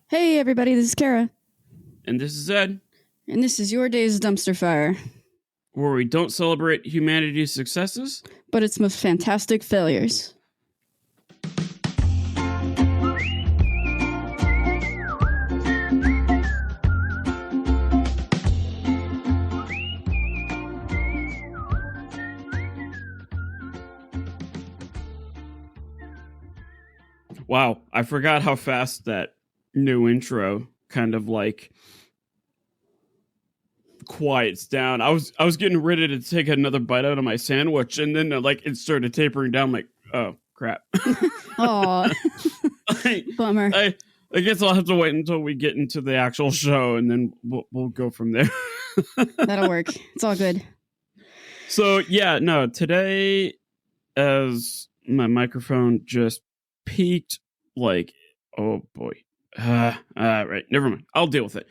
Hey everybody, this is Kara. And this is Ed. And this is your day's dumpster fire. Where we don't celebrate humanity's successes, but its most fantastic failures. Wow, I forgot how fast that new intro kind of like quiets down. I was getting ready to take another bite out of my sandwich, and then like it started tapering down. I'm like, oh crap! Aw, bummer. I guess I'll have to wait until we get into the actual show, and then we'll go from there. That'll work. It's all good. So yeah, no, today, as my microphone just peaked, like, oh boy. Right, never mind. I'll deal with it.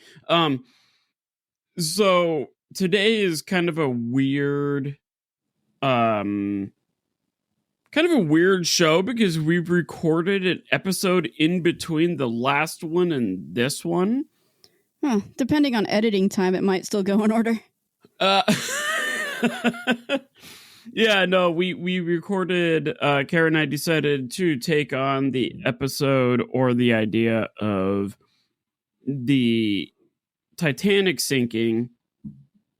So today is kind of a weird show because we've recorded an episode in between the last one and this one. Huh. Depending on editing time, it might still go in order. Yeah, no, we recorded, Kara and I decided to take on the episode or the idea of the Titanic sinking,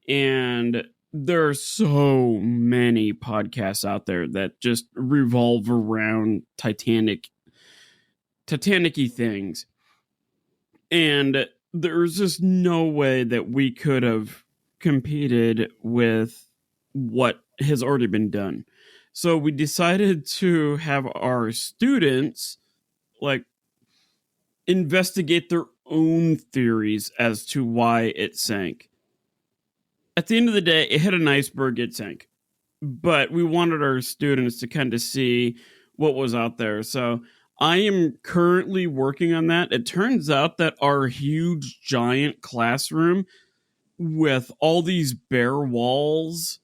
and there are so many podcasts out there that just revolve around Titanic-y things, and there's just no way that we could have competed with what has already been done. So we decided to have our students like investigate their own theories as to why it sank. At the end of the day, it hit an iceberg, it sank. But we wanted our students to kind of see what was out there. So I am currently working on that. It turns out that our huge, giant classroom with all these bare walls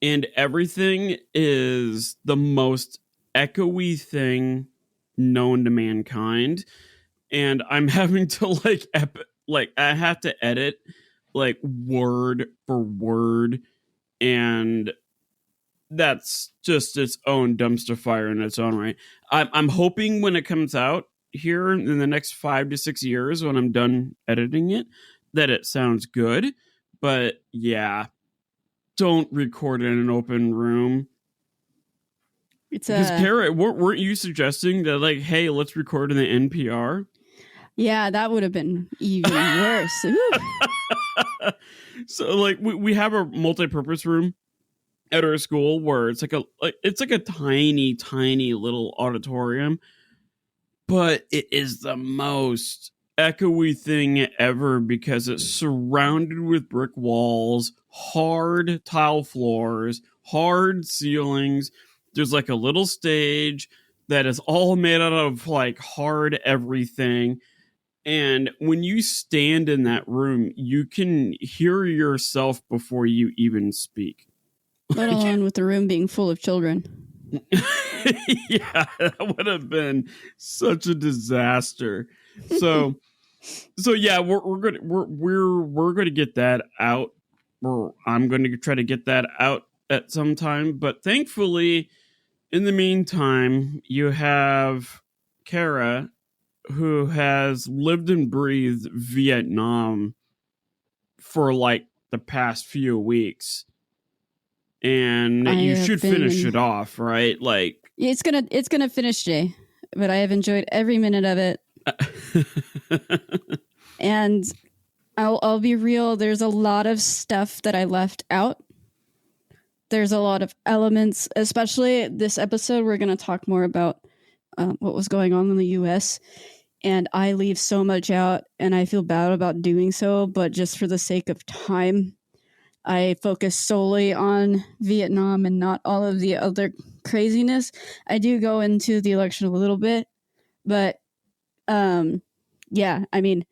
and everything is the most echoey thing known to mankind. And I'm having to I have to edit like word for word, and that's just its own dumpster fire in its own right. I'm hoping when it comes out here in the next 5 to 6 years, when I'm done editing it, that it sounds good. But yeah, don't record in an open room. Because Kara, weren't you suggesting that, like, hey, let's record in the NPR? Yeah, that would have been even worse. So, like, we have a multi-purpose room at our school where it's like a tiny, tiny little auditorium, but it is the most echoey thing ever because it's surrounded with brick walls, hard tile floors, hard ceilings. There's like a little stage that is all made out of like hard everything. And when you stand in that room, you can hear yourself before you even speak. Let alone with the room being full of children. Yeah, that would have been such a disaster. So yeah, we're gonna get that out. I'm going to try to get that out at some time. But thankfully, in the meantime, you have Kara, who has lived and breathed Vietnam for like the past few weeks, and you should finish it off, right? Like it's gonna finish today, but I have enjoyed every minute of it. And I'll be real, there's a lot of stuff that I left out. There's a lot of elements, especially this episode. We're going to talk more about what was going on in the U.S., and I leave so much out, and I feel bad about doing so, but just for the sake of time, I focus solely on Vietnam and not all of the other craziness. I do go into the election a little bit, but yeah, I mean,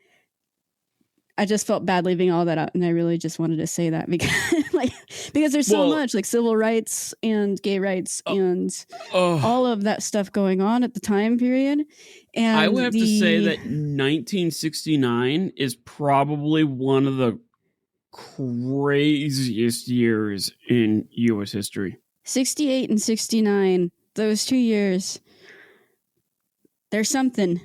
I just felt bad leaving all that out, and I really just wanted to say that because, because there's so much like civil rights and gay rights and all of that stuff going on at the time period. And I would have to say that 1969 is probably one of the craziest years in U.S. history. 68 and 69, those 2 years, there's something.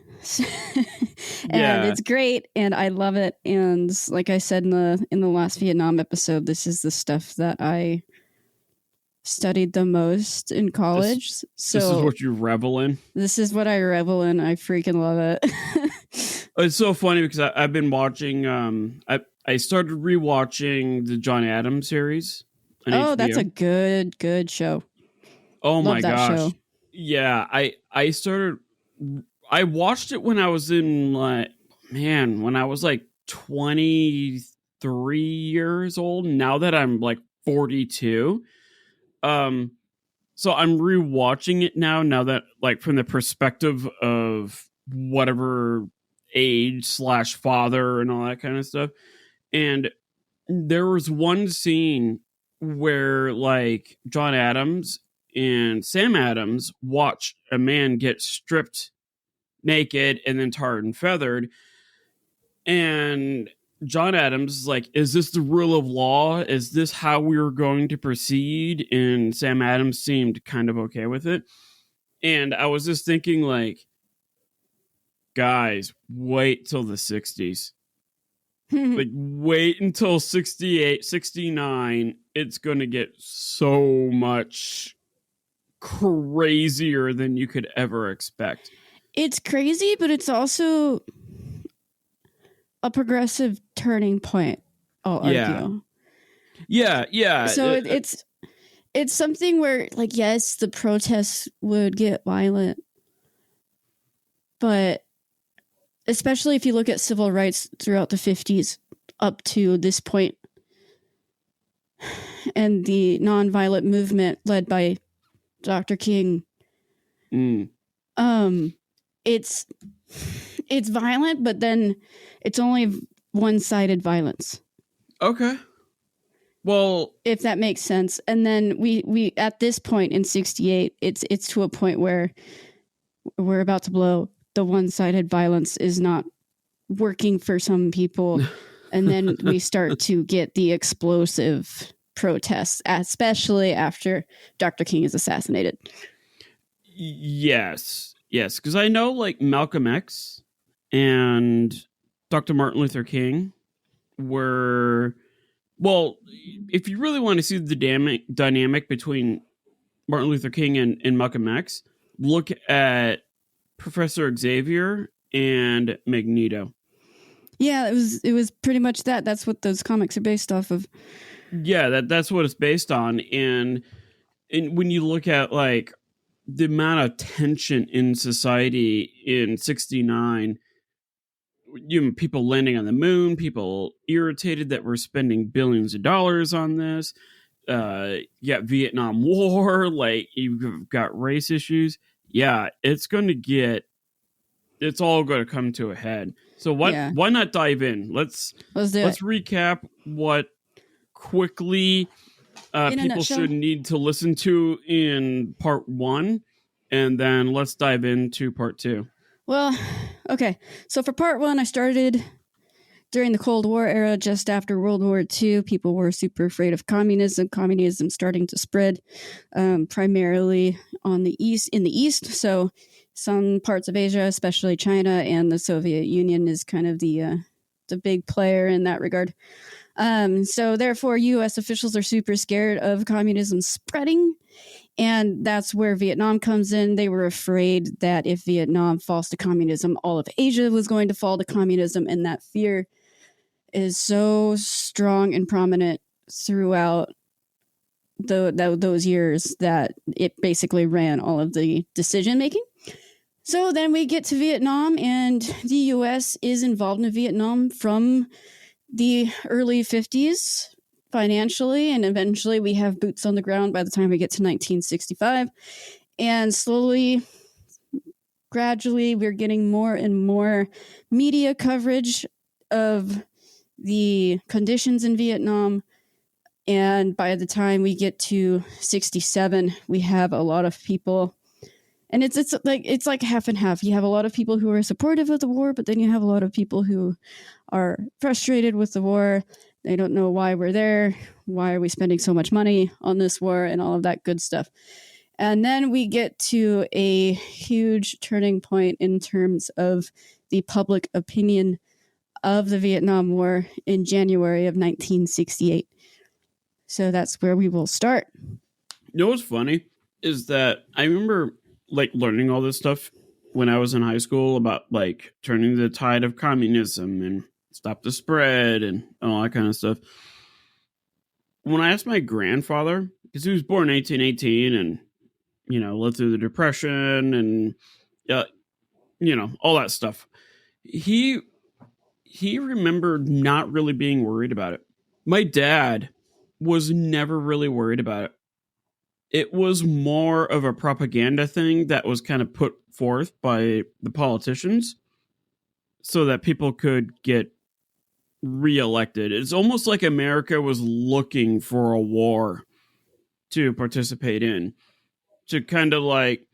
And it's great, and I love it. And like I said in the last Vietnam episode, this is the stuff that I studied the most in college. This is what you revel in? This is what I revel in. I freaking love it. It's so funny because I've been watching I started rewatching the John Adams series on HBO. That's a good show. Oh love my that gosh. Show. Yeah, I watched it when I was in when I was like 23 years old. Now that I'm like 42. So I'm rewatching it now that like from the perspective of whatever age / father and all that kind of stuff. And there was one scene where like John Adams and Sam Adams watch a man get stripped naked and then tarred and feathered. And John Adams is like, is this the rule of law? Is this how we were going to proceed? And Sam Adams seemed kind of okay with it. And I was just thinking like, guys, wait till the 60s. Like, wait until 68, 69. It's going to get so much crazier than you could ever expect. It's crazy, but it's also a progressive turning point, I'll argue. Yeah. So it's something where, like, yes, the protests would get violent, but especially if you look at civil rights throughout the 50s up to this point, and the nonviolent movement led by Dr. King, it's violent, but then it's only one-sided violence. Okay. Well, if that makes sense. And then we at this point in 68, it's to a point where we're about to blow. The one-sided violence is not working for some people. And then we start to get the explosive protests, especially after Dr. King is assassinated. Yes. Because I know like Malcolm X and Dr. Martin Luther King were, well, if you really want to see the dynamic between Martin Luther King and Malcolm X, look at Professor Xavier and Magneto. Yeah, it was pretty much that. That's what those comics are based off of. Yeah, that's what it's based on. And when you look at like the amount of tension in society in 69, people landing on the moon, people irritated that we're spending billions of dollars on this. You got Vietnam War, like you've got race issues. Yeah, it's all going to come to a head. So why not dive in? Let's recap what quickly people should need to listen to in part 1, and then let's dive into part 2. Well, okay. So for part 1, I started during the Cold War era, just after World War II. People were super afraid of communism starting to spread, primarily in the East. So some parts of Asia, especially China and the Soviet Union, is kind of the big player in that regard. So therefore, U.S. officials are super scared of communism spreading. And that's where Vietnam comes in. They were afraid that if Vietnam falls to communism, all of Asia was going to fall to communism. And that fear is so strong and prominent throughout those years that it basically ran all of the decision making. So then we get to Vietnam, and the U.S. is involved in Vietnam from the early 50s financially, and eventually we have boots on the ground by the time we get to 1965. And slowly, gradually, we're getting more and more media coverage of the conditions in Vietnam. And by the time we get to 67, we have a lot of people, and it's like half and half. You have a lot of people who are supportive of the war, but then you have a lot of people who are frustrated with the war. They don't know why we're there. Why are we spending so much money on this war and all of that good stuff? And then we get to a huge turning point in terms of the public opinion of the Vietnam War in January of 1968. So that's where we will start. You know what's funny is that I remember like learning all this stuff when I was in high school about like turning the tide of communism and stop the spread and all that kind of stuff. When I asked my grandfather, because he was born in 1818 and lived through the Depression and all that stuff, he remembered not really being worried about it. My dad was never really worried about it. It was more of a propaganda thing that was kind of put forth by the politicians so that people could get reelected. It's almost like America was looking for a war to participate in, to kind of like,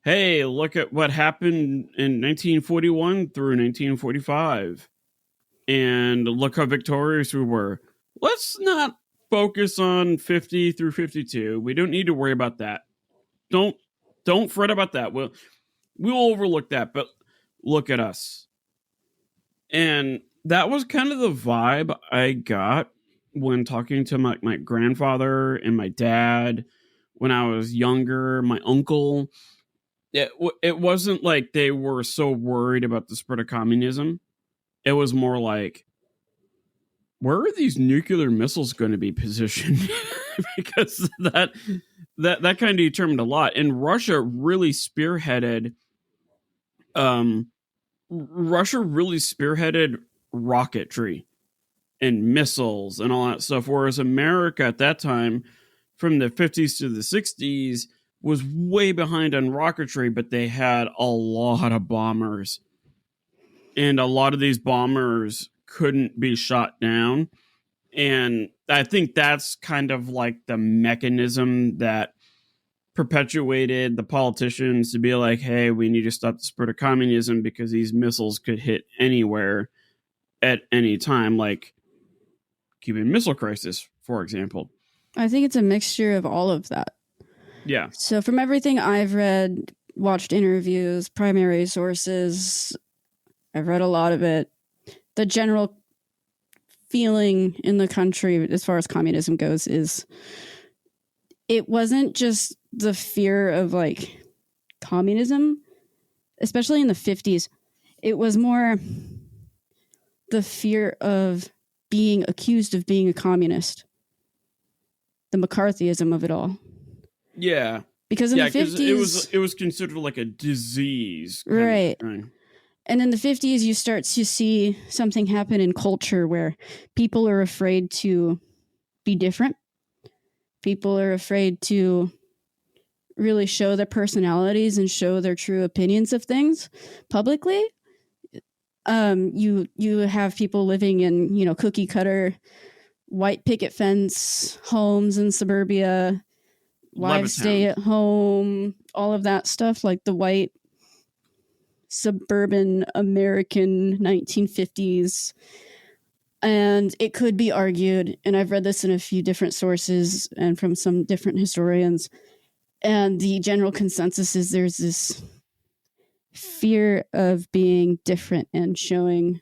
hey, look at what happened in 1941 through 1945 and look how victorious we were. Let's not focus on 50 through 52. We don't need to worry about that. Don't fret about that. We'll overlook that, but look at us. And that was kind of the vibe I got when talking to my grandfather and my dad when I was younger, my uncle. It wasn't like they were so worried about the spread of communism. It was more like, where are these nuclear missiles going to be positioned? Because that kind of determined a lot. And Russia really spearheaded rocketry and missiles and all that stuff, whereas America at that time, from the 50s to the 60s, was way behind on rocketry, but they had a lot of bombers. And a lot of these bombers couldn't be shot down. And I think that's kind of like the mechanism that perpetuated the politicians to be like, hey, we need to stop the spread of communism because these missiles could hit anywhere at any time, like Cuban Missile Crisis, for example. I think it's a mixture of all of that. Yeah. So from everything I've read, watched interviews, primary sources, I've read a lot of it. The general feeling in the country as far as communism goes is it wasn't just the fear of like communism, especially in the 50s. It was more the fear of being accused of being a communist, the McCarthyism of it all. Yeah. Because in the 50s... it was considered like a disease. Right. And in the 50s, you start to see something happen in culture where people are afraid to be different. People are afraid to really show their personalities and show their true opinions of things publicly. You have people living in, cookie cutter, white picket fence homes in suburbia, wives stay at home, all of that stuff, like the white suburban American 1950s. And it could be argued, and I've read this in a few different sources and from some different historians, and the general consensus is there's this fear of being different and showing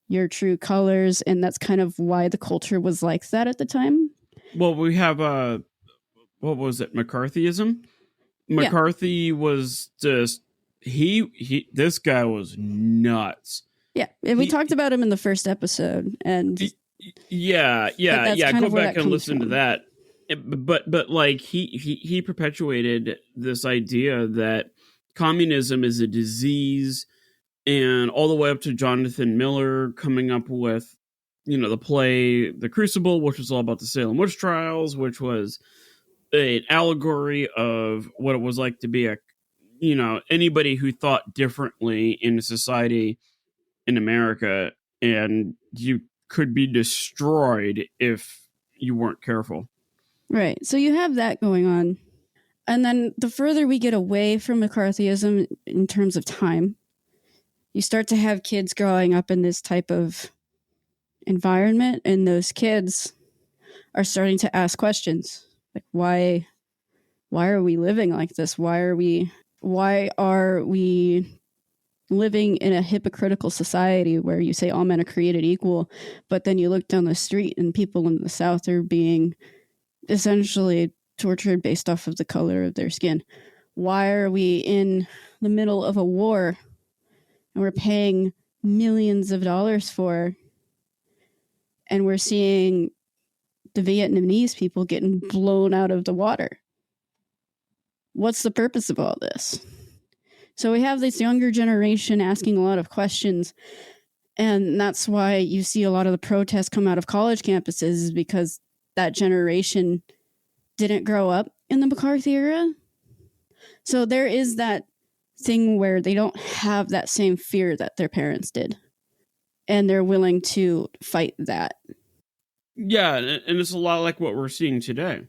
your true colors, and that's kind of why the culture was like that at the time. Well, we have what was it, McCarthyism? McCarthy was just this guy was nuts. Yeah, and we talked about him in the first episode, and yeah. Go back and listen to that. But like he perpetuated this idea that communism is a disease, and all the way up to Jonathan Miller coming up with the play The Crucible, which was all about the Salem witch trials, which was an allegory of what it was like to be anybody who thought differently in society in America, and you could be destroyed if you weren't careful. Right. So you have that going on. And then the further we get away from McCarthyism in terms of time, you start to have kids growing up in this type of environment, and those kids are starting to ask questions like, why are we living like this? Why are we living in a hypocritical society where you say all men are created equal, but then you look down the street and people in the South are being essentially tortured based off of the color of their skin? Why are we in the middle of a war and we're paying millions of dollars for, and we're seeing the Vietnamese people getting blown out of the water? What's the purpose of all this? So we have this younger generation asking a lot of questions, and that's why you see a lot of the protests come out of college campuses, is because that generation didn't grow up in the McCarthy era. So there is that thing where they don't have that same fear that their parents did, and they're willing to fight that. Yeah, and it's a lot like what we're seeing today,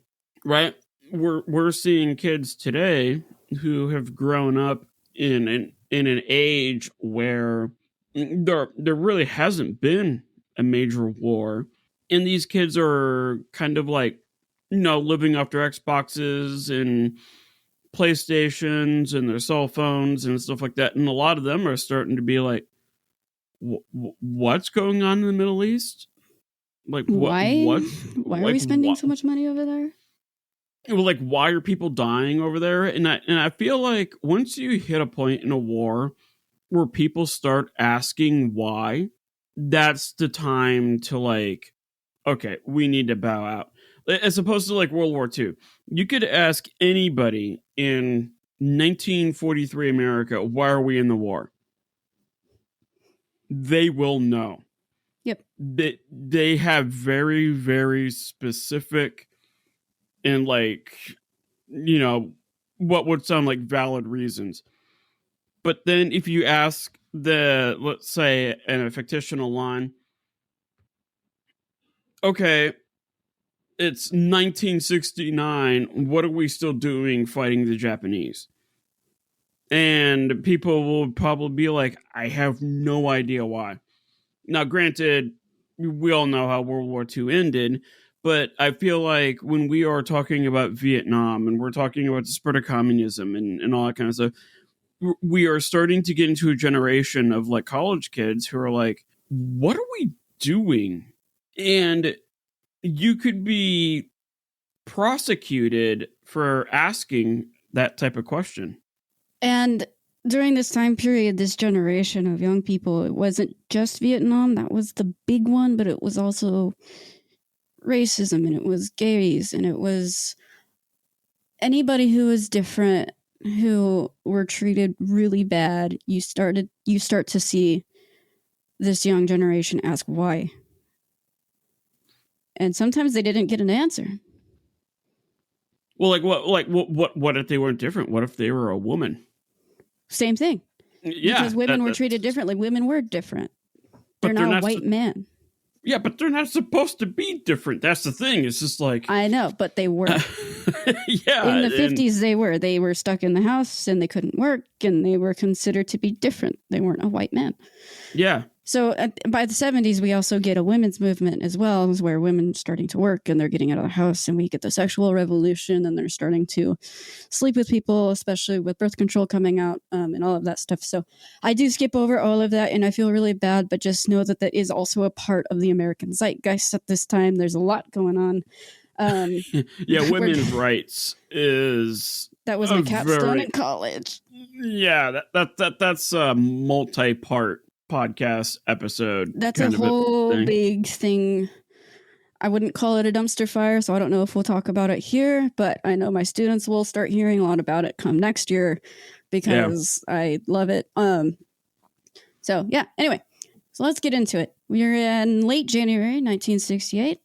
right? We're seeing kids today who have grown up in an age where there really hasn't been a major war, and these kids are kind of like, living off their Xboxes and PlayStations and their cell phones and stuff like that, and a lot of them are starting to be like, what's going on in the Middle East? Like why are like we spending so much money over there? Like, why are people dying over there? And I feel like once you hit a point in a war where people start asking why, that's the time to like, okay, we need to bow out. As opposed to like World War II. You could ask anybody in 1943 America, why are we in the war? They will know. Yep. They have very, very specific and like, what would sound like valid reasons. But then if you ask let's say in a fictional line, okay, it's 1969, what are we still doing fighting the Japanese? And people will probably be like, I have no idea why. Now, granted, we all know how World War II ended, but I feel like when we are talking about Vietnam and we're talking about the spread of communism and all that kind of stuff, we are starting to get into a generation of like college kids who are like, what are we doing? And you could be prosecuted for asking that type of question. And during this time period, this generation of young people, it wasn't just Vietnam. That was the big one, but it was also racism, and it was gays, and it was anybody who was different, who were treated really bad. You start to see this young generation ask why. And sometimes they didn't get an answer. Well, what if they weren't different? What if they were a woman? Same thing. Yeah. Because women were treated differently. Women were different. They're not a white man. Yeah, but they're not supposed to be different. That's the thing. It's just like... I know, but they were. Yeah. In the 50s, they were. They were stuck in the house and they couldn't work, and they were considered to be different. They weren't a white man. Yeah. So by the 70s, we also get a women's movement as well, where women are starting to work and they're getting out of the house, and we get the sexual revolution, and they're starting to sleep with people, especially with birth control coming out and all of that stuff. So I do skip over all of that, and I feel really bad, but just know that is also a part of the American zeitgeist at this time. There's a lot going on. Yeah, women's rights is... That was my capstone in college. Yeah, that's a multi-part podcast episode. That's a whole big thing. I wouldn't call it a dumpster fire, so I don't know if we'll talk about it here, but I know my students will start hearing a lot about it come next year because I love it. So yeah, anyway, so let's get into it. We're in late January 1968.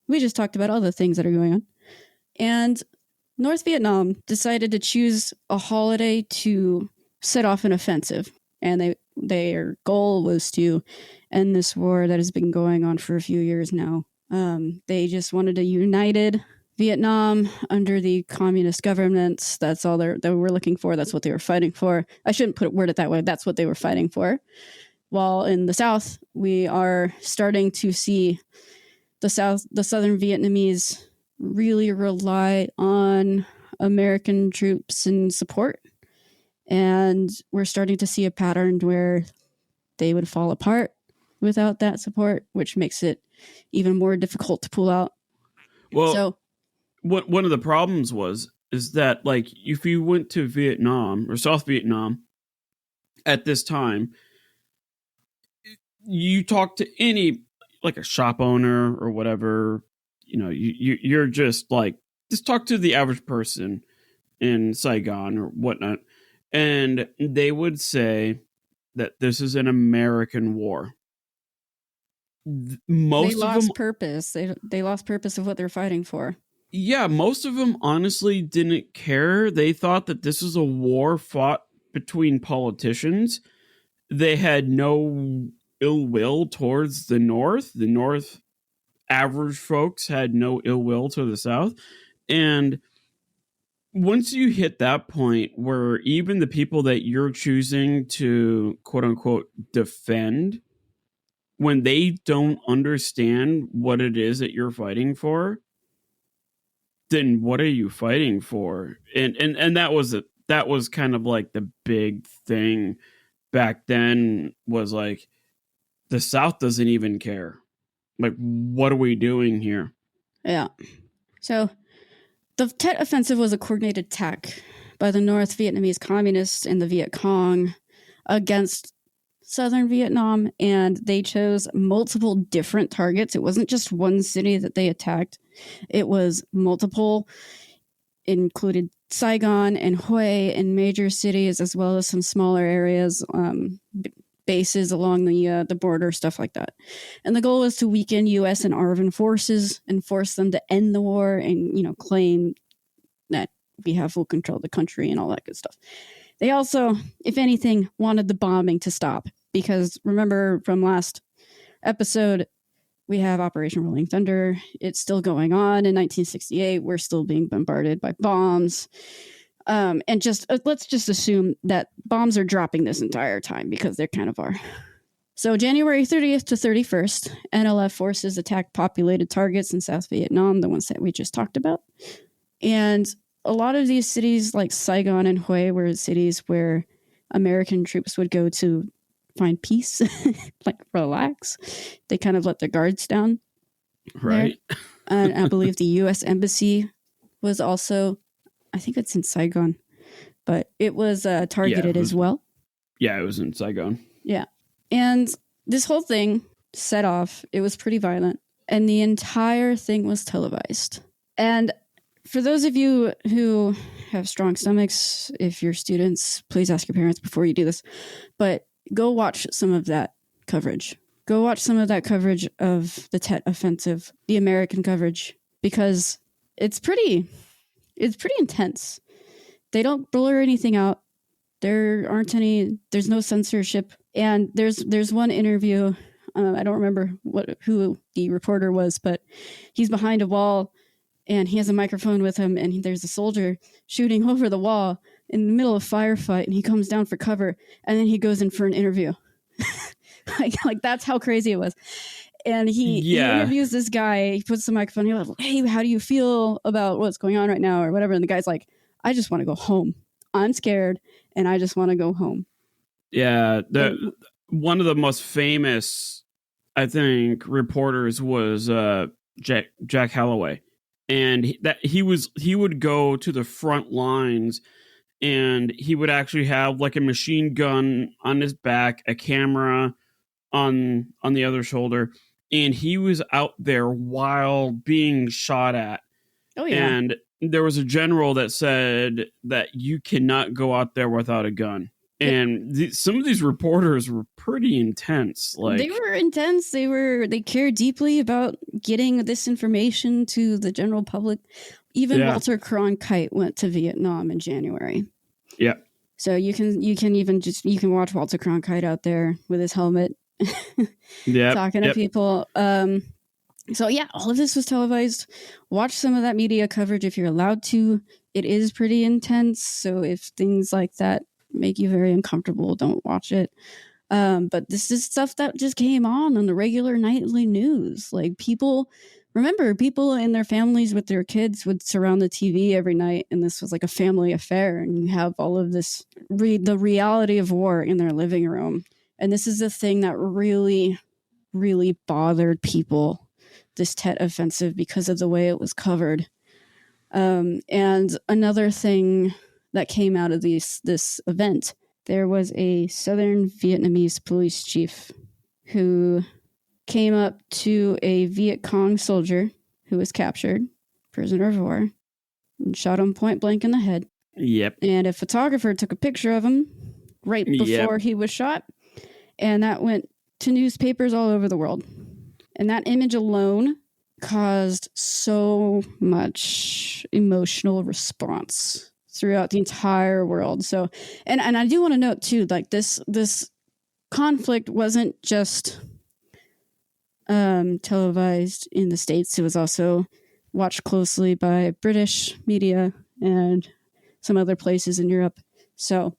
We just talked about all the things that are going on. And North Vietnam decided to choose a holiday to set off an offensive. And their goal was to end this war that has been going on for a few years now. They just wanted a united Vietnam under the communist government. That's all they were looking for. That's what they were fighting for. I shouldn't word it that way. That's what they were fighting for. While in the South, we are starting to see the Southern Vietnamese really rely on American troops and support. And we're starting to see a pattern where they would fall apart without that support, which makes it even more difficult to pull out. Well, so one of the problems is that, like, if you went to Vietnam or South Vietnam at this time, you talk to any, like, a shop owner or whatever, you're just talk to the average person in Saigon or whatnot, and they would say that this is an American war. They lost purpose. They lost purpose of what they're fighting for. Yeah, most of them honestly didn't care. They thought that this was a war fought between politicians. They had no ill will towards the North. The North average folks had no ill will to the South. And once you hit that point where even the people that you're choosing to quote unquote defend, when they don't understand what it is that you're fighting for, then what are you fighting for? And that was kind of like the big thing back then, was like, the South doesn't even care. Like, what are we doing here? Yeah. So the Tet Offensive was a coordinated attack by the North Vietnamese Communists and the Viet Cong against Southern Vietnam, and they chose multiple different targets. It wasn't just one city that they attacked. It was multiple, included Saigon and Hue and major cities, as well as some smaller areas, bases along the border, stuff like that. And the goal was to weaken U.S. and ARVN forces and force them to end the war and, claim that we have full control of the country and all that good stuff. They also, if anything, wanted the bombing to stop, because remember from last episode, we have Operation Rolling Thunder. It's still going on in 1968. We're still being bombarded by bombs. And let's just assume that bombs are dropping this entire time, because they kind of are. So January 30th to 31st, NLF forces attacked populated targets in South Vietnam, the ones that we just talked about. And a lot of these cities like Saigon and Hue were cities where American troops would go to find peace, like relax. They kind of let their guards down. Right. And I believe the U.S. Embassy was also, I think it's in Saigon, but it was targeted as well. Yeah, it was in Saigon. Yeah. And this whole thing set off, it was pretty violent, and the entire thing was televised. And for those of you who have strong stomachs, if you're students, please ask your parents before you do this, but go watch some of that coverage. Go watch some of that coverage of the Tet Offensive, the American coverage, because it's pretty intense. They don't blur anything out. There's no censorship. And there's one interview, I don't remember who the reporter was, but he's behind a wall and he has a microphone with him, and there's a soldier shooting over the wall in the middle of a firefight, and he comes down for cover, and then he goes in for an interview. like that's how crazy it was. And he interviews this guy, he puts the microphone, he's like, hey, how do you feel about what's going on right now or whatever? And the guy's like, I just want to go home. I'm scared and I just want to go home. Yeah. One of the most famous, I think, reporters was Jack Holloway. And he would go to the front lines, and he would actually have like a machine gun on his back, a camera on the other shoulder, and he was out there while being shot at. Oh yeah. And there was a general that said that you cannot go out there without a gun. And some of these reporters were pretty intense. Like, they were intense. They cared deeply about getting this information to the general public. Even Walter Cronkite went to Vietnam in January. Yeah. So you can watch Walter Cronkite out there with his helmet talking to people. So yeah, all of this was televised. Watch some of that media coverage if you're allowed to. It is pretty intense, so if things like that make you very uncomfortable, don't watch it. But this is stuff that just came on the regular nightly news. Like people in their families with their kids would surround the TV every night, and this was like a family affair. And you have all of this, the reality of war in their living room. And this is the thing that really, really bothered people, this Tet Offensive, because of the way it was covered. And another thing that came out of this event, there was a Southern Vietnamese police chief who came up to a Viet Cong soldier who was captured, prisoner of war, and shot him point blank in the head. Yep. And a photographer took a picture of him right before he was shot, and that went to newspapers all over the world. And that image alone caused so much emotional response throughout the entire world. So, and I do want to note too, like this conflict wasn't just televised in the States. It was also watched closely by British media and some other places in Europe. So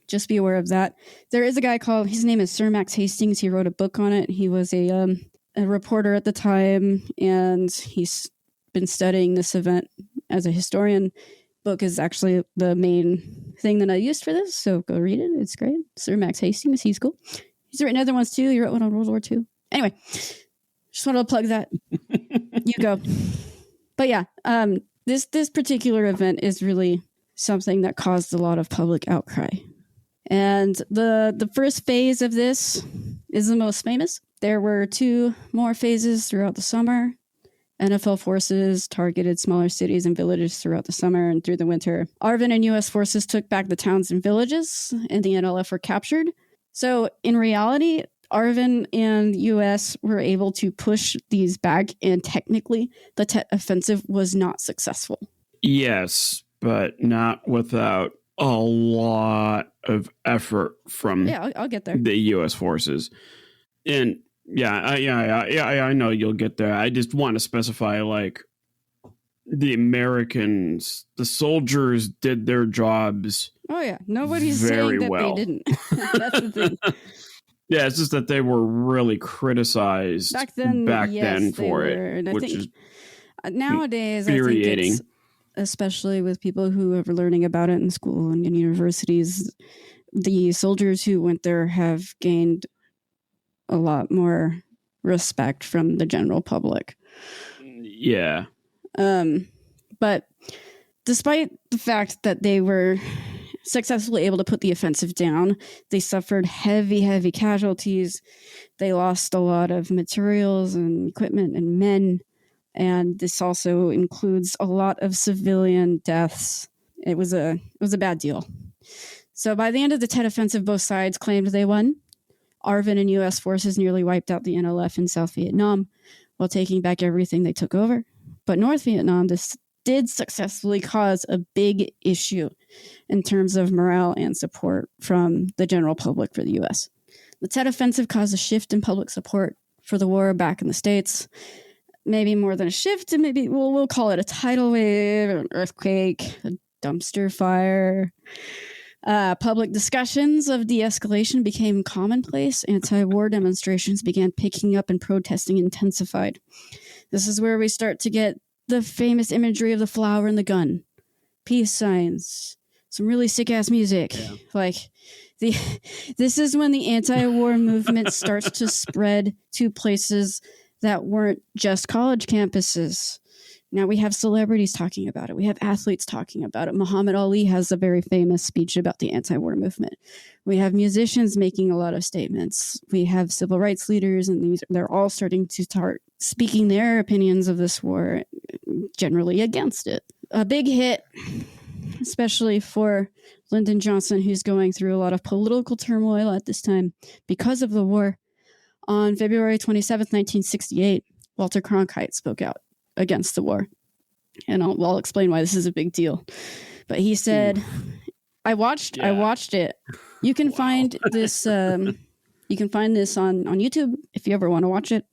just be aware of that. There is a guy his name is Sir Max Hastings. He wrote a book on it. He was a reporter at the time, and he's been studying this event as a historian. Book is actually the main thing that I used for this, so go read it. It's great. Sir Max Hastings, he's cool. He's written other ones too. He wrote one on World War II. Anyway, just wanted to plug that. You go. But yeah, this particular event is really something that caused a lot of public outcry. And the first phase of this is the most famous. There were 2 more phases throughout the summer. NFL forces targeted smaller cities and villages throughout the summer and through the winter. ARVN and U.S. forces took back the towns and villages, and the NLF were captured. So in reality, ARVN and U.S. were able to push these back, and technically the Tet Offensive was not successful. Yes, but not without a lot of effort from I'll get there. The U.S. forces. And I know you'll get there. I just want to specify, like, the Americans, the soldiers did their jobs. Oh yeah, nobody's saying that they didn't. That's the thing. Yeah, it's just that they were really criticized back then for it, which is nowadays infuriating. I think especially with people who are learning about it in school and in universities, the soldiers who went there have gained a lot more respect from the general public. Yeah. But despite the fact that they were successfully able to put the offensive down, they suffered heavy casualties. They lost a lot of materials and equipment and men. And this also includes a lot of civilian deaths. It was a bad deal. So by the end of the Tet Offensive, both sides claimed they won. ARVN and U.S. forces nearly wiped out the NLF in South Vietnam while taking back everything they took over. But North Vietnam, this did successfully cause a big issue in terms of morale and support from the general public for the U.S. The Tet Offensive caused a shift in public support for the war back in the States. Maybe more than a shift, and maybe we'll call it a tidal wave, an earthquake, a dumpster fire. Public discussions of de-escalation became commonplace. Anti-war demonstrations began picking up and protesting intensified. This is where we start to get the famous imagery of the flower and the gun, peace signs, some really sick-ass music. Yeah. Like, this is when the anti-war movement starts to spread to places that weren't just college campuses. Now we have celebrities talking about it. We have athletes talking about it. Muhammad Ali has a very famous speech about the anti-war movement. We have musicians making a lot of statements. We have civil rights leaders, and they're all starting to start speaking their opinions of this war, generally against it. A big hit, especially for Lyndon Johnson, who's going through a lot of political turmoil at this time because of the war. On February 27th, 1968, Walter Cronkite spoke out against the war. And I'll explain why this is a big deal. But he said, I watched it. You can find this. You can find this on YouTube if you ever want to watch it.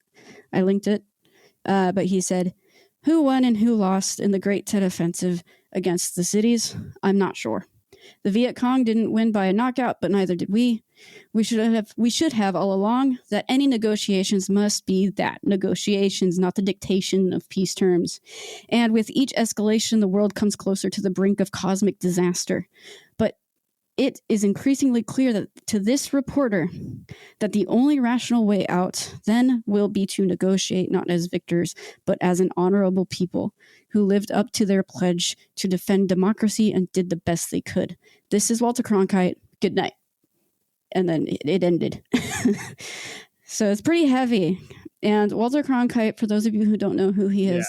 I linked it. But he said, "Who won and who lost in the Great Tet Offensive against the cities? I'm not sure. The Viet Cong didn't win by a knockout, but neither did we. We should have all along that any negotiations must be that negotiations, not the dictation of peace terms. And with each escalation, the world comes closer to the brink of cosmic disaster. But it is increasingly clear that to this reporter that the only rational way out then will be to negotiate not as victors, but as an honorable people who lived up to their pledge to defend democracy and did the best they could. This is Walter Cronkite. Good night." And then it ended. So it's pretty heavy. And Walter Cronkite, for those of you who don't know who he is,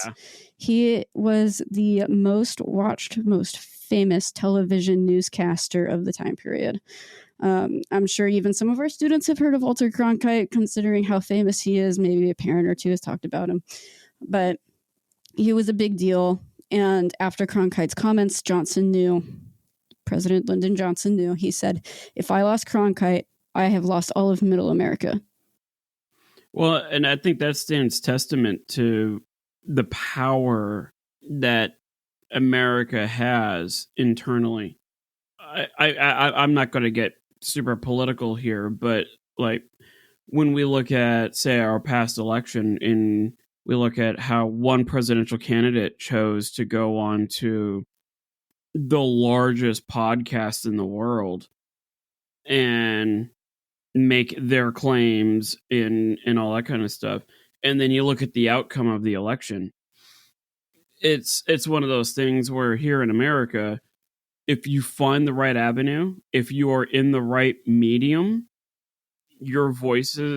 he was the most watched, most famous television newscaster of the time period. I'm sure even some of our students have heard of Walter Cronkite, considering how famous he is. Maybe a parent or two has talked about him. But he was a big deal. And after Cronkite's comments, President Lyndon Johnson knew. He said, "If I lost Cronkite, I have lost all of Middle America." Well, and I think that stands testament to the power that America has internally. I'm not going to get super political here, but like when we look at, say, our past election, and we look at how one presidential candidate chose to go on to the largest podcast in the world and make their claims and all that kind of stuff, and then you look at the outcome of the election, it's one of those things where here in America, if you find the right avenue, if you are in the right medium, your voice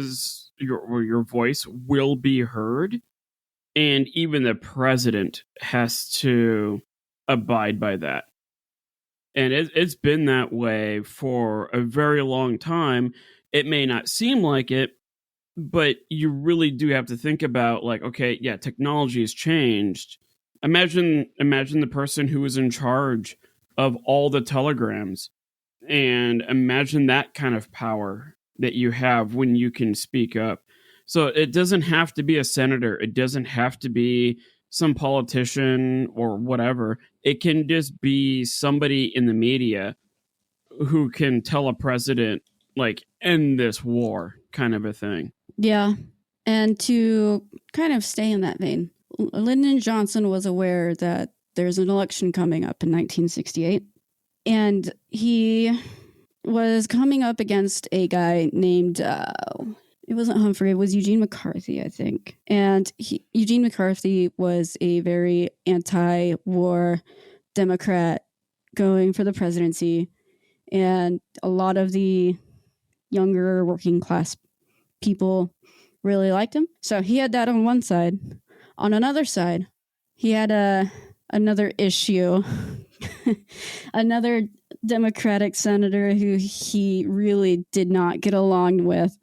will be heard, and even the president has to abide by that. And it's been that way for a very long time. It may not seem like it, but you really do have to think about, like, okay, yeah, technology has changed. Imagine the person who was in charge of all the telegrams, and imagine that kind of power that you have when you can speak up. So it doesn't have to be a senator. It doesn't have to be some politician or whatever. It can just be somebody in the media who can tell a president, like, end this war, kind of a thing. Yeah. And to kind of stay in that vein, Lyndon Johnson was aware that there's an election coming up in 1968. And he was coming up against a guy named, it wasn't Humphrey, it was Eugene McCarthy, I think. And Eugene McCarthy was a very anti-war Democrat going for the presidency. And a lot of the younger working class people really liked him. So he had that on one side. On another side, he had another issue. Another Democratic senator who he really did not get along with,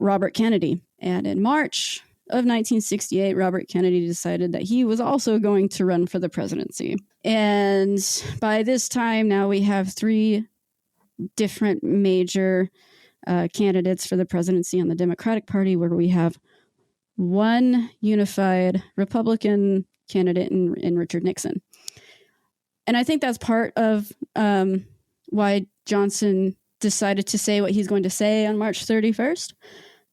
Robert Kennedy. And in March of 1968, Robert Kennedy decided that he was also going to run for the presidency. And by this time, now we have three different major candidates for the presidency on the Democratic Party, where we have one unified Republican candidate in Richard Nixon. And I think that's part of why Johnson decided to say what he's going to say on March 31st.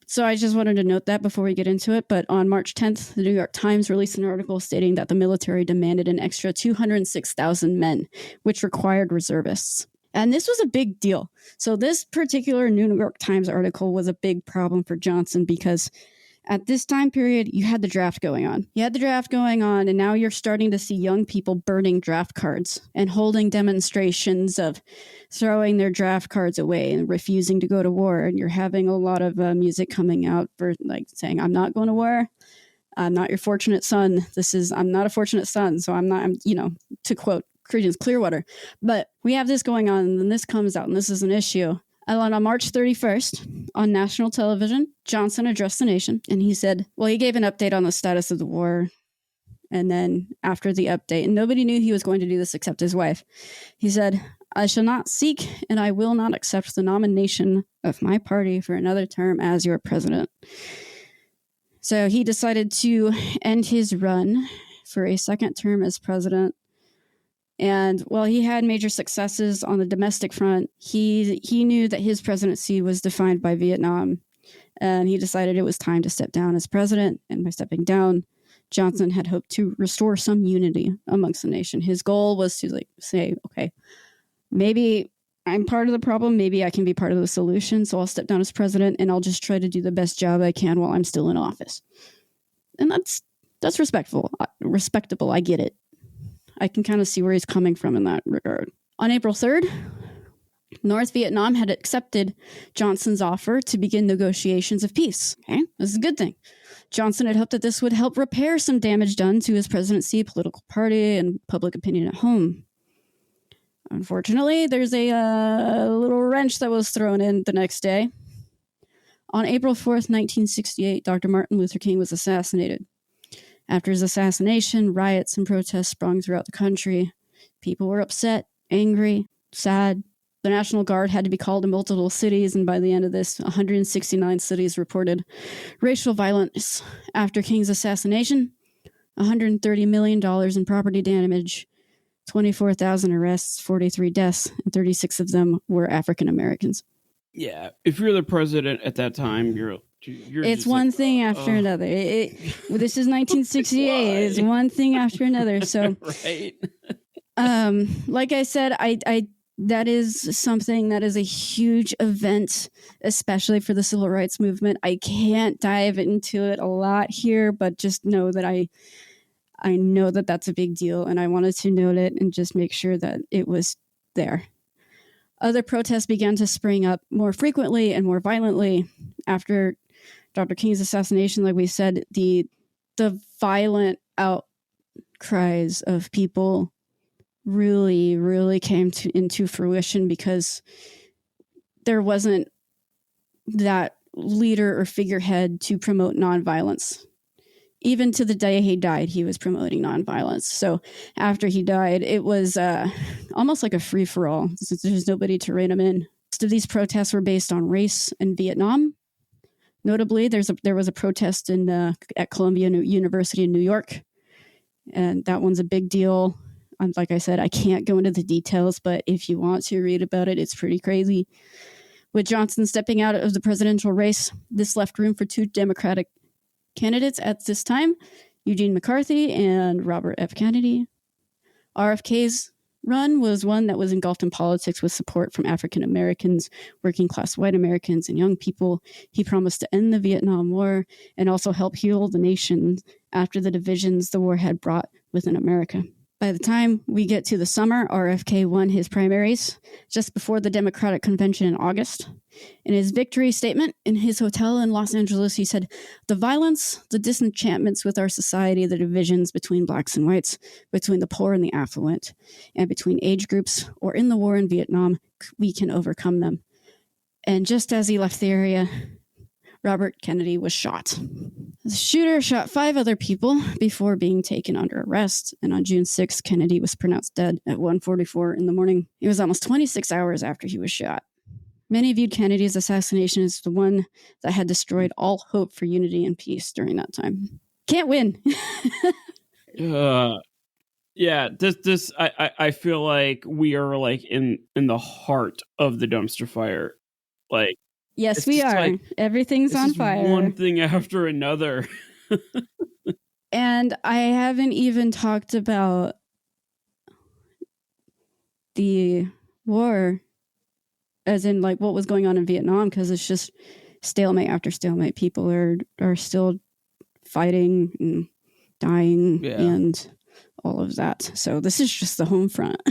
So I just wanted to note that before we get into it. But on March 10th, the New York Times released an article stating that the military demanded an extra 206,000 men, which required reservists. And this was a big deal. So this particular New York Times article was a big problem for Johnson because at this time period, you had the draft going on. And now you're starting to see young people burning draft cards and holding demonstrations of throwing their draft cards away and refusing to go to war. And you're having a lot of music coming out for like saying, "I'm not going to war. I'm not your fortunate son. I'm not a fortunate son. So I'm to quote Creedence Clearwater." But we have this going on, and then this comes out, and this is an issue. And on March 31st, on national television, Johnson addressed the nation, and he said, he gave an update on the status of the war. And then after the update, and nobody knew he was going to do this except his wife, he said, I shall not seek and I will not accept the nomination of my party for another term as your president. So he decided to end his run for a second term as president. And while he had major successes on the domestic front, he knew that his presidency was defined by Vietnam. And he decided it was time to step down as president. And by stepping down, Johnson had hoped to restore some unity amongst the nation. His goal was to say, okay, maybe I'm part of the problem. Maybe I can be part of the solution. So I'll step down as president and I'll just try to do the best job I can while I'm still in office. And that's respectable. I get it. I can kind of see where he's coming from in that regard. On April 3rd, North Vietnam had accepted Johnson's offer to begin negotiations of peace. Okay, this is a good thing. Johnson had hoped that this would help repair some damage done to his presidency, political party, and public opinion at home. Unfortunately, there's a little wrench that was thrown in the next day. On April 4th, 1968, Dr. Martin Luther King was assassinated. After his assassination, riots and protests sprung throughout the country. People were upset, angry, sad. The National Guard had to be called in multiple cities, and by the end of this, 169 cities reported racial violence. After King's assassination, $130 million in property damage, 24,000 arrests, 43 deaths, and 36 of them were African Americans. Yeah, if you're the president at that time, you're it's one thing after another. This is 1968. It's one thing after another. So, right. Like I said, I that is something that is a huge event, especially for the civil rights movement. I can't dive into it a lot here, but just know that I know that that's a big deal, and I wanted to note it and just make sure that it was there. Other protests began to spring up more frequently and more violently after Dr. King's assassination. Like we said, the violent outcries of people really, really came into fruition because there wasn't that leader or figurehead to promote nonviolence. Even to the day he died, he was promoting nonviolence. So after he died, it was almost like a free-for-all. There's nobody to rein him in. Most of these protests were based on race in Vietnam. Notably, there was a protest at Columbia University in New York, and that one's a big deal. Like I said, I can't go into the details, but if you want to read about it, it's pretty crazy. With Johnson stepping out of the presidential race, this left room for two Democratic candidates at this time, Eugene McCarthy and Robert F. Kennedy. RFK's run was one that was engulfed in politics with support from African Americans, working class white Americans, and young people. He promised to end the Vietnam War and also help heal the nation after the divisions the war had brought within America. By the time we get to the summer, RFK won his primaries just before the Democratic Convention in August. In his victory statement in his hotel in Los Angeles, he said, "The violence, the disenchantments with our society, the divisions between blacks and whites, between the poor and the affluent, and between age groups, or in the war in Vietnam, we can overcome them." And just as he left the area, Robert Kennedy was shot. The shooter shot 5 other people before being taken under arrest, and on June 6th, Kennedy was pronounced dead at 1:44 in the morning. It was almost 26 hours after he was shot. Many viewed Kennedy's assassination as the one that had destroyed all hope for unity and peace during that time. Can't win. Yeah, this I feel like we are like in the heart of the dumpster fire. Like, yes, we are. Like, everything's on fire. One thing after another. And I haven't even talked about the war, as in like what was going on in Vietnam, because it's just stalemate after stalemate. People are still fighting and dying and all of that. So this is just the home front.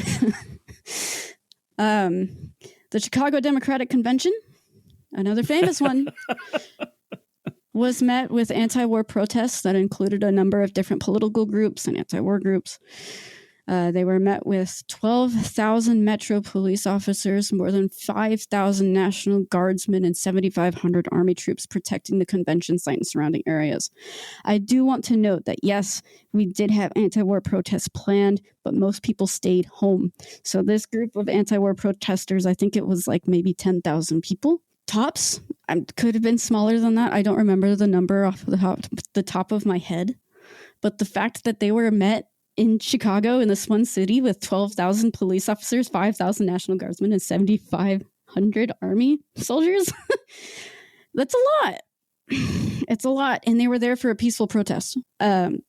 The Chicago Democratic Convention, another famous one, was met with anti-war protests that included a number of different political groups and anti-war groups. They were met with 12,000 Metro police officers, more than 5,000 National Guardsmen, and 7,500 Army troops protecting the convention site and surrounding areas. I do want to note that, yes, we did have anti-war protests planned, but most people stayed home. So this group of anti-war protesters, I think it was like maybe 10,000 people. Tops. Could have been smaller than that. I don't remember the number off the top of my head. But the fact that they were met in Chicago, in this one city, with 12,000 police officers, 5,000 National Guardsmen, and 7,500 Army soldiers, that's a lot. It's a lot. And they were there for a peaceful protest. And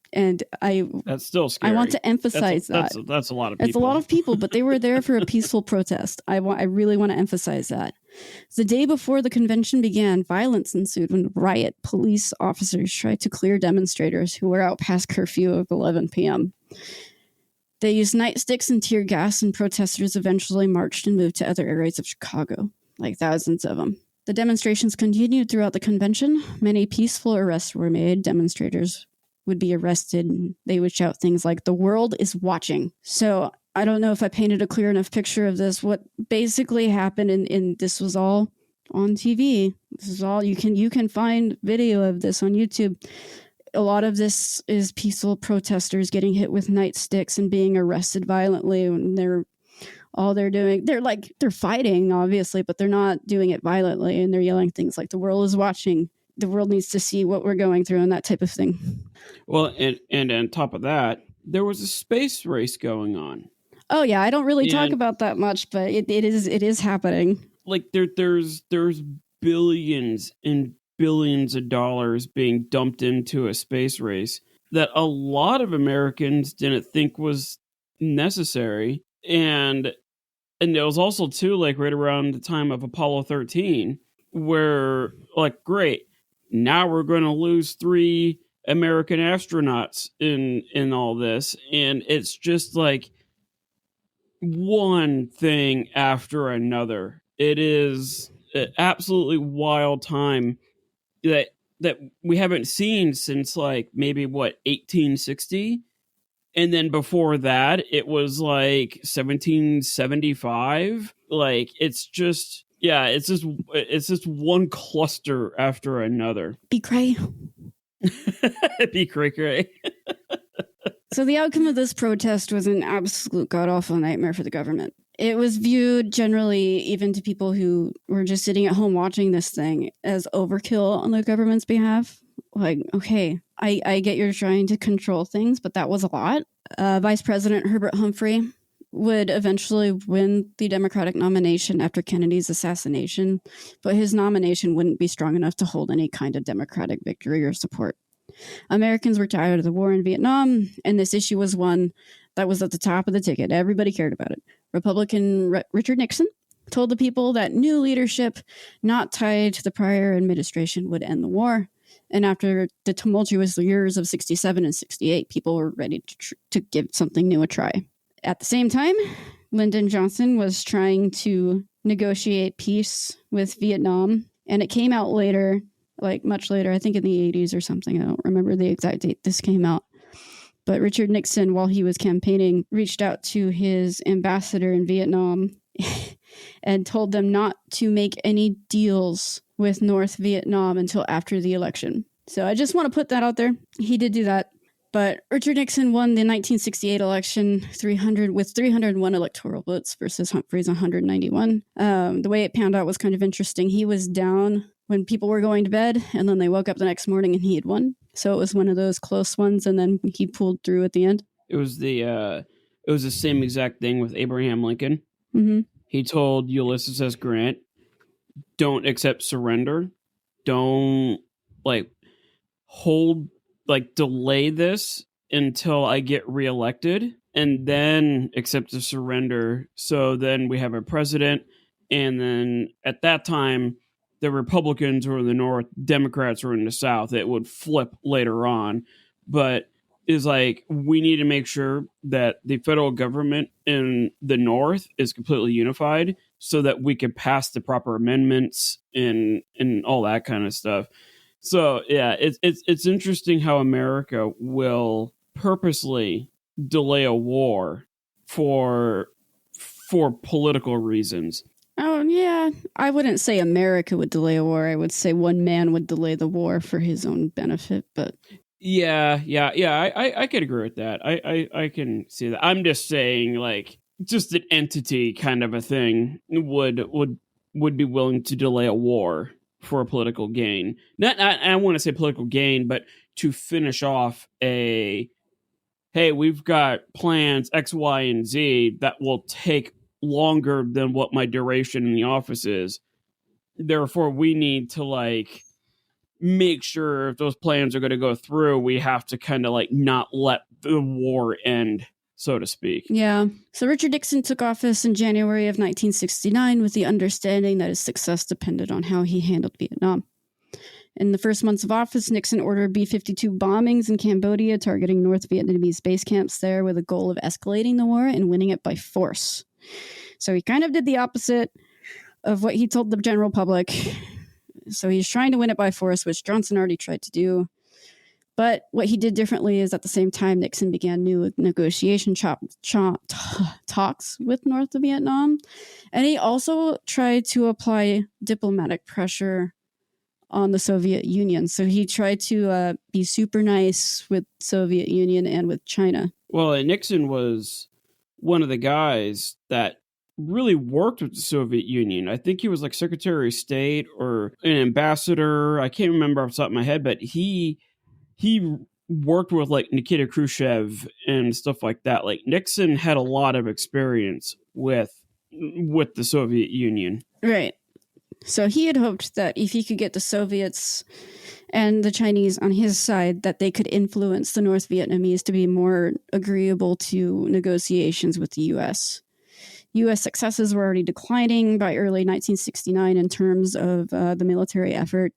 that's still scary. I want to emphasize that's a lot of people. It's a lot of people, but they were there for a peaceful protest. I really want to emphasize that. The day before the convention began, violence ensued when riot police officers tried to clear demonstrators who were out past curfew of 11 p.m. They used nightsticks and tear gas, and protesters eventually marched and moved to other areas of Chicago, like thousands of them. The demonstrations continued throughout the convention. Many peaceful arrests were made. Demonstrators would be arrested, and they would shout things like, "The world is watching." So I don't know if I painted a clear enough picture of this. What basically happened, and this was all on TV. This is all you can find video of this on YouTube. A lot of this is peaceful protesters getting hit with nightsticks and being arrested violently when they're fighting, obviously, but they're not doing it violently, and they're yelling things like, "The world is watching. The world needs to see what we're going through," and that type of thing. Well, and on top of that, there was a space race going on. Oh yeah, I don't really talk about that much, but it is happening. Like there's billions and billions of dollars being dumped into a space race that a lot of Americans didn't think was necessary. And there was also too, like right around the time of Apollo 13, where like, great, now we're going to lose 3 American astronauts in all this, and it's just like one thing after another. It is an absolutely wild time that we haven't seen since like maybe 1860. And then before that, it was like 1775. Like it's just one cluster after another. Be cray. Be cray. So the outcome of this protest was an absolute god-awful nightmare for the government. It was viewed generally, even to people who were just sitting at home watching this thing, as overkill on the government's behalf. Like, okay, I get you're trying to control things, but that was a lot. Vice President Herbert Humphrey would eventually win the Democratic nomination after Kennedy's assassination, but his nomination wouldn't be strong enough to hold any kind of Democratic victory or support. Americans were tired of the war in Vietnam, and this issue was one that was at the top of the ticket. Everybody cared about it. Republican Richard Nixon told the people that new leadership not tied to the prior administration would end the war. And after the tumultuous years of 67 and 68, people were ready to give something new a try. At the same time, Lyndon Johnson was trying to negotiate peace with Vietnam, and it came out later, like much later, I think in the 80s or something. I don't remember the exact date this came out. But Richard Nixon, while he was campaigning, reached out to his ambassador in Vietnam and told them not to make any deals with North Vietnam until after the election. So I just want to put that out there. He did do that. But Richard Nixon won the 1968 election with 301 electoral votes versus Humphrey's 191. The way it panned out was kind of interesting. He was down when people were going to bed, and then they woke up the next morning and he had won. So it was one of those close ones, and then he pulled through at the end. It was the same exact thing with Abraham Lincoln. Mm-hmm. He told Ulysses S. Grant, "Don't accept surrender. Don't delay this until I get reelected, and then accept the surrender. So then we have a president." And then at that time, the Republicans were in the North, Democrats were in the South. It would flip later on. But it's like, we need to make sure that the federal government in the North is completely unified so that we can pass the proper amendments and all that kind of stuff. So yeah, it's interesting how America will purposely delay a war for political reasons. Oh, yeah. I wouldn't say America would delay a war. I would say one man would delay the war for his own benefit, but Yeah. I could agree with that. I can see that. I'm just saying, like, just an entity kind of a thing would be willing to delay a war for a political gain. Not I want to say political gain, but to finish off a, hey, we've got plans X, Y, and Z that will take longer than what my duration in the office is. Therefore, we need to, like, make sure if those plans are going to go through, we have to kind of, like, not let the war end, so to speak. yeah. So Richard Nixon took office in January of 1969 with the understanding that his success depended on how he handled Vietnam. In the first months of office, Nixon ordered B-52 bombings in Cambodia, targeting North Vietnamese base camps there with a goal of escalating the war and winning it by force. So he kind of did the opposite of what he told the general public. So he's trying to win it by force, which Johnson already tried to do. But what he did differently is at the same time, Nixon began new negotiation talks with North Vietnam. And he also tried to apply diplomatic pressure on the Soviet Union. So he tried to be super nice with Soviet Union and with China. Well, Nixon was one of the guys that really worked with the Soviet Union. I think he was like Secretary of State or an ambassador. I can't remember off the top of my head, but he worked with like Nikita Khrushchev and stuff like that. Like Nixon had a lot of experience with the Soviet Union. Right. So he had hoped that if he could get the Soviets and the Chinese on his side, that they could influence the North Vietnamese to be more agreeable to negotiations with the U.S. U.S. successes were already declining by early 1969 in terms of the military effort,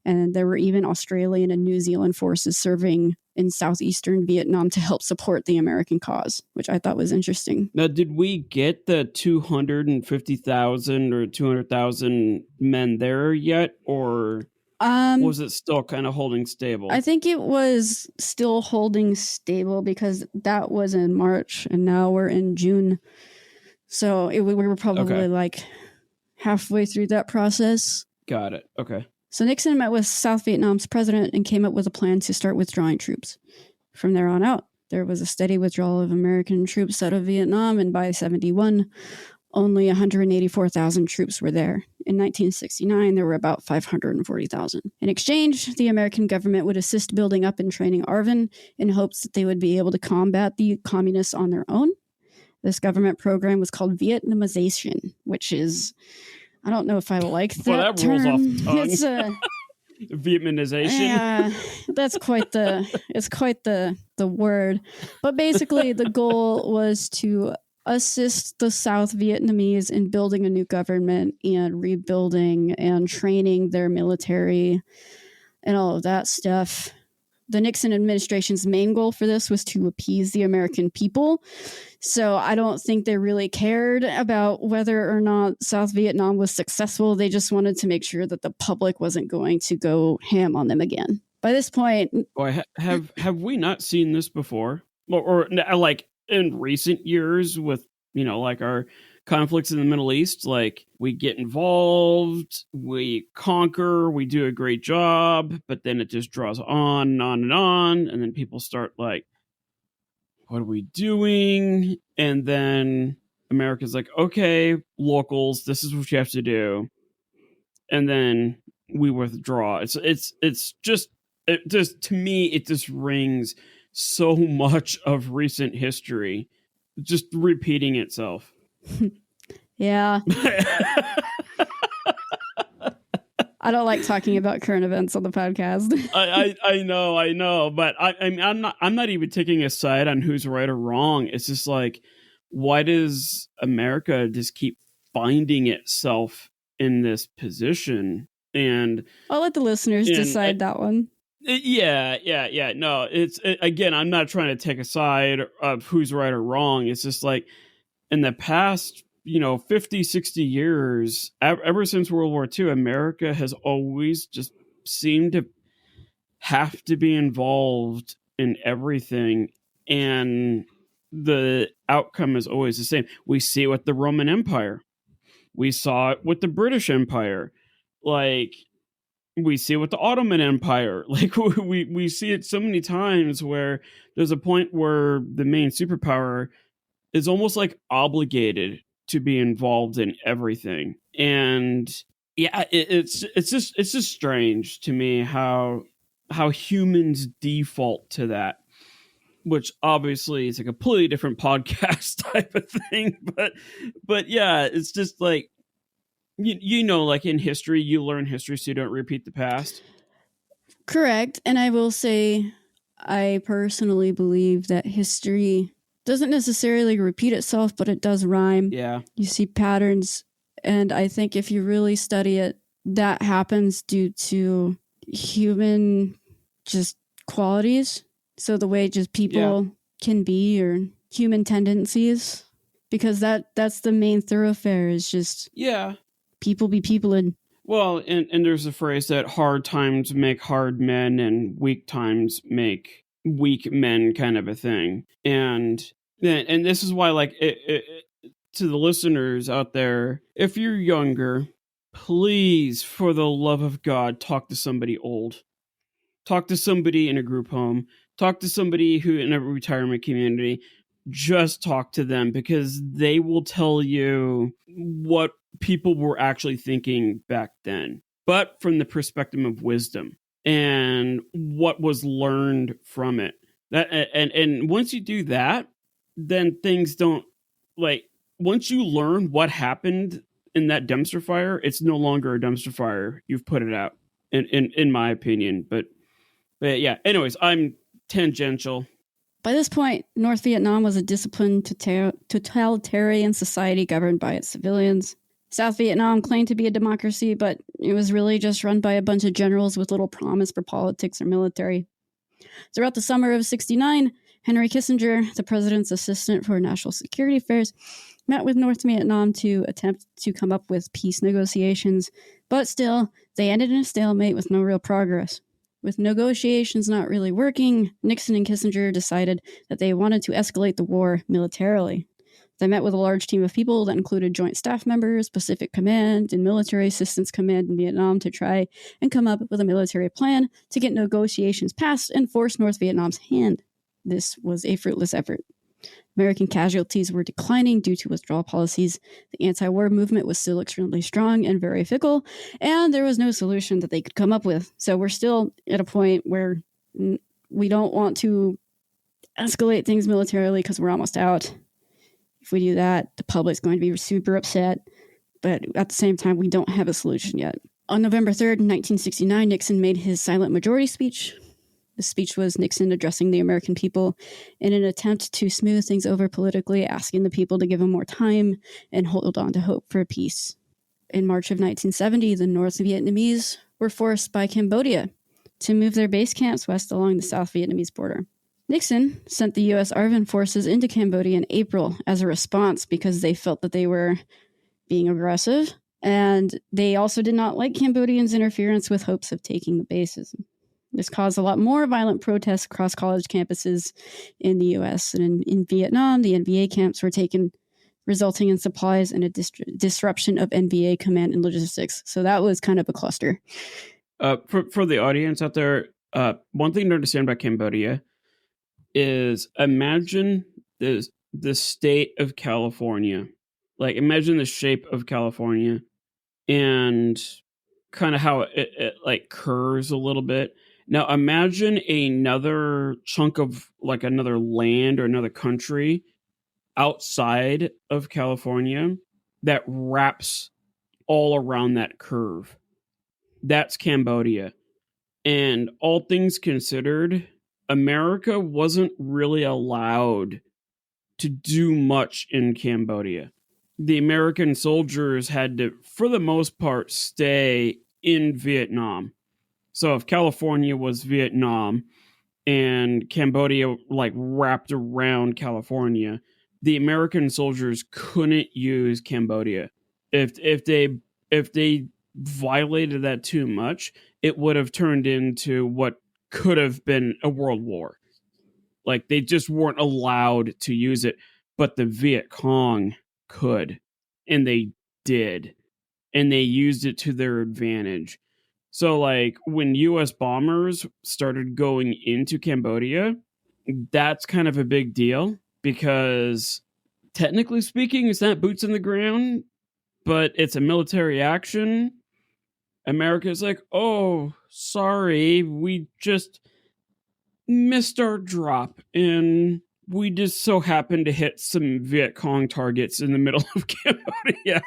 and there were even Australian and New Zealand forces serving in southeastern Vietnam to help support the American cause, which I thought was interesting. Now, did we get the 250,000 or 200,000 men there yet, or was it still kind of holding stable? I think it was still holding stable because that was in March, and now we're in June. So we were probably like halfway through that process. Got it. Okay. So Nixon met with South Vietnam's president and came up with a plan to start withdrawing troops. From there on out, there was a steady withdrawal of American troops out of Vietnam, and by 1971, only 184,000 troops were there. In 1969, there were about 540,000. In exchange, the American government would assist building up and training ARVN in hopes that they would be able to combat the communists on their own. This government program was called Vietnamization, which is, I don't know if I like that that term. Rolls off the tongue. It's Vietnamization. Yeah, that's quite the word. But basically, the goal was to assist the South Vietnamese in building a new government and rebuilding and training their military and all of that stuff. The Nixon administration's main goal for this was to appease the American people. So I don't think they really cared about whether or not South Vietnam was successful. They just wanted to make sure that the public wasn't going to go ham on them again. By this point... Boy, have we not seen this before? Or like in recent years with, you know, like our conflicts in the Middle East, like we get involved, we conquer, we do a great job, but then it just draws on and on and on, and then people start like, what are we doing? And then America's like, okay, locals, this is what you have to do. And then we withdraw. It's just, it just, to me, it just rings so much of recent history, just repeating itself. Yeah. I don't like talking about current events on the podcast. I know, but I'm not even taking a side on who's right or wrong. It's just like, why does America just keep finding itself in this position? And I'll let the listeners decide that one. Yeah. No, again, I'm not trying to take a side of who's right or wrong. It's just like, in the past, 50, 60 years, ever since World War II, America has always just seemed to have to be involved in everything. And the outcome is always the same. We see it with the Roman Empire. We saw it with the British Empire. Like, we see it with the Ottoman Empire. Like, we see it so many times where there's a point where the main superpower is almost like obligated to be involved in everything. And yeah, it's just strange to me how humans default to that, which obviously is a completely different podcast type of thing. But yeah, it's just like, like in history, you learn history so you don't repeat the past. Correct. And I will say, I personally believe that history doesn't necessarily repeat itself, but it does rhyme. Yeah. You see patterns. And I think if you really study it, that happens due to human just qualities. So the way just people can be, or human tendencies, because that's the main thoroughfare, is just people be people. And well, and there's a phrase that hard times make hard men and weak times make weak men, kind of a thing. And this is why, like, to the listeners out there, if you're younger, please, for the love of God, talk to somebody old. Talk to somebody in a group home. Talk to somebody who in a retirement community. Just talk to them, because they will tell you what people were actually thinking back then, but from the perspective of wisdom and what was learned from it. That and once you do that, then things don't, like, once you learn what happened in that dumpster fire, it's no longer a dumpster fire. You've put it out, in my opinion. But yeah, anyways, I'm tangential. By this point, North Vietnam was a disciplined totalitarian society governed by its civilians. South Vietnam claimed to be a democracy, but it was really just run by a bunch of generals with little promise for politics or military. Throughout the summer of '69, Henry Kissinger, the president's assistant for national security affairs, met with North Vietnam to attempt to come up with peace negotiations, but still, they ended in a stalemate with no real progress. With negotiations not really working, Nixon and Kissinger decided that they wanted to escalate the war militarily. They met with a large team of people that included Joint Staff members, Pacific Command, and Military Assistance Command in Vietnam to try and come up with a military plan to get negotiations passed and force North Vietnam's hand. This was a fruitless effort. American casualties were declining due to withdrawal policies. The anti-war movement was still extremely strong and very fickle, and there was no solution that they could come up with. So we're still at a point where we don't want to escalate things militarily because we're almost out. If we do that, the public's going to be super upset, but at the same time, we don't have a solution yet. On November 3rd, 1969, Nixon made his silent majority speech. The speech was Nixon addressing the American people in an attempt to smooth things over politically, asking the people to give him more time and hold on to hope for peace. In March of 1970, the North Vietnamese were forced by Cambodia to move their base camps west along the South Vietnamese border. Nixon sent the U.S. Army forces into Cambodia in April as a response because they felt that they were being aggressive, and they also did not like Cambodians' interference with hopes of taking the bases. This caused a lot more violent protests across college campuses in the U.S. and in Vietnam. The NVA camps were taken, resulting in supplies and a disruption of NVA command and logistics. So that was kind of a cluster. For the audience out there, one thing to understand about Cambodia is, imagine the state of California. Like, imagine the shape of California and kind of how it like curves a little bit. Now imagine another chunk of, like, another land or another country outside of California that wraps all around that curve. That's Cambodia. And all things considered, America wasn't really allowed to do much in Cambodia. The American soldiers had to, for the most part, stay in Vietnam. So if California was Vietnam and Cambodia, like, wrapped around California, the American soldiers couldn't use Cambodia. If they violated that too much, it would have turned into what could have been a world war. Like they just weren't allowed to use it, but the Viet Cong could, and they did, and they used it to their advantage. So like when US bombers started going into Cambodia, that's kind of a big deal because technically speaking, it's not boots on the ground, but it's a military action. America's like, oh, sorry, we just missed our drop and we just so happened to hit some Viet Cong targets in the middle of Cambodia.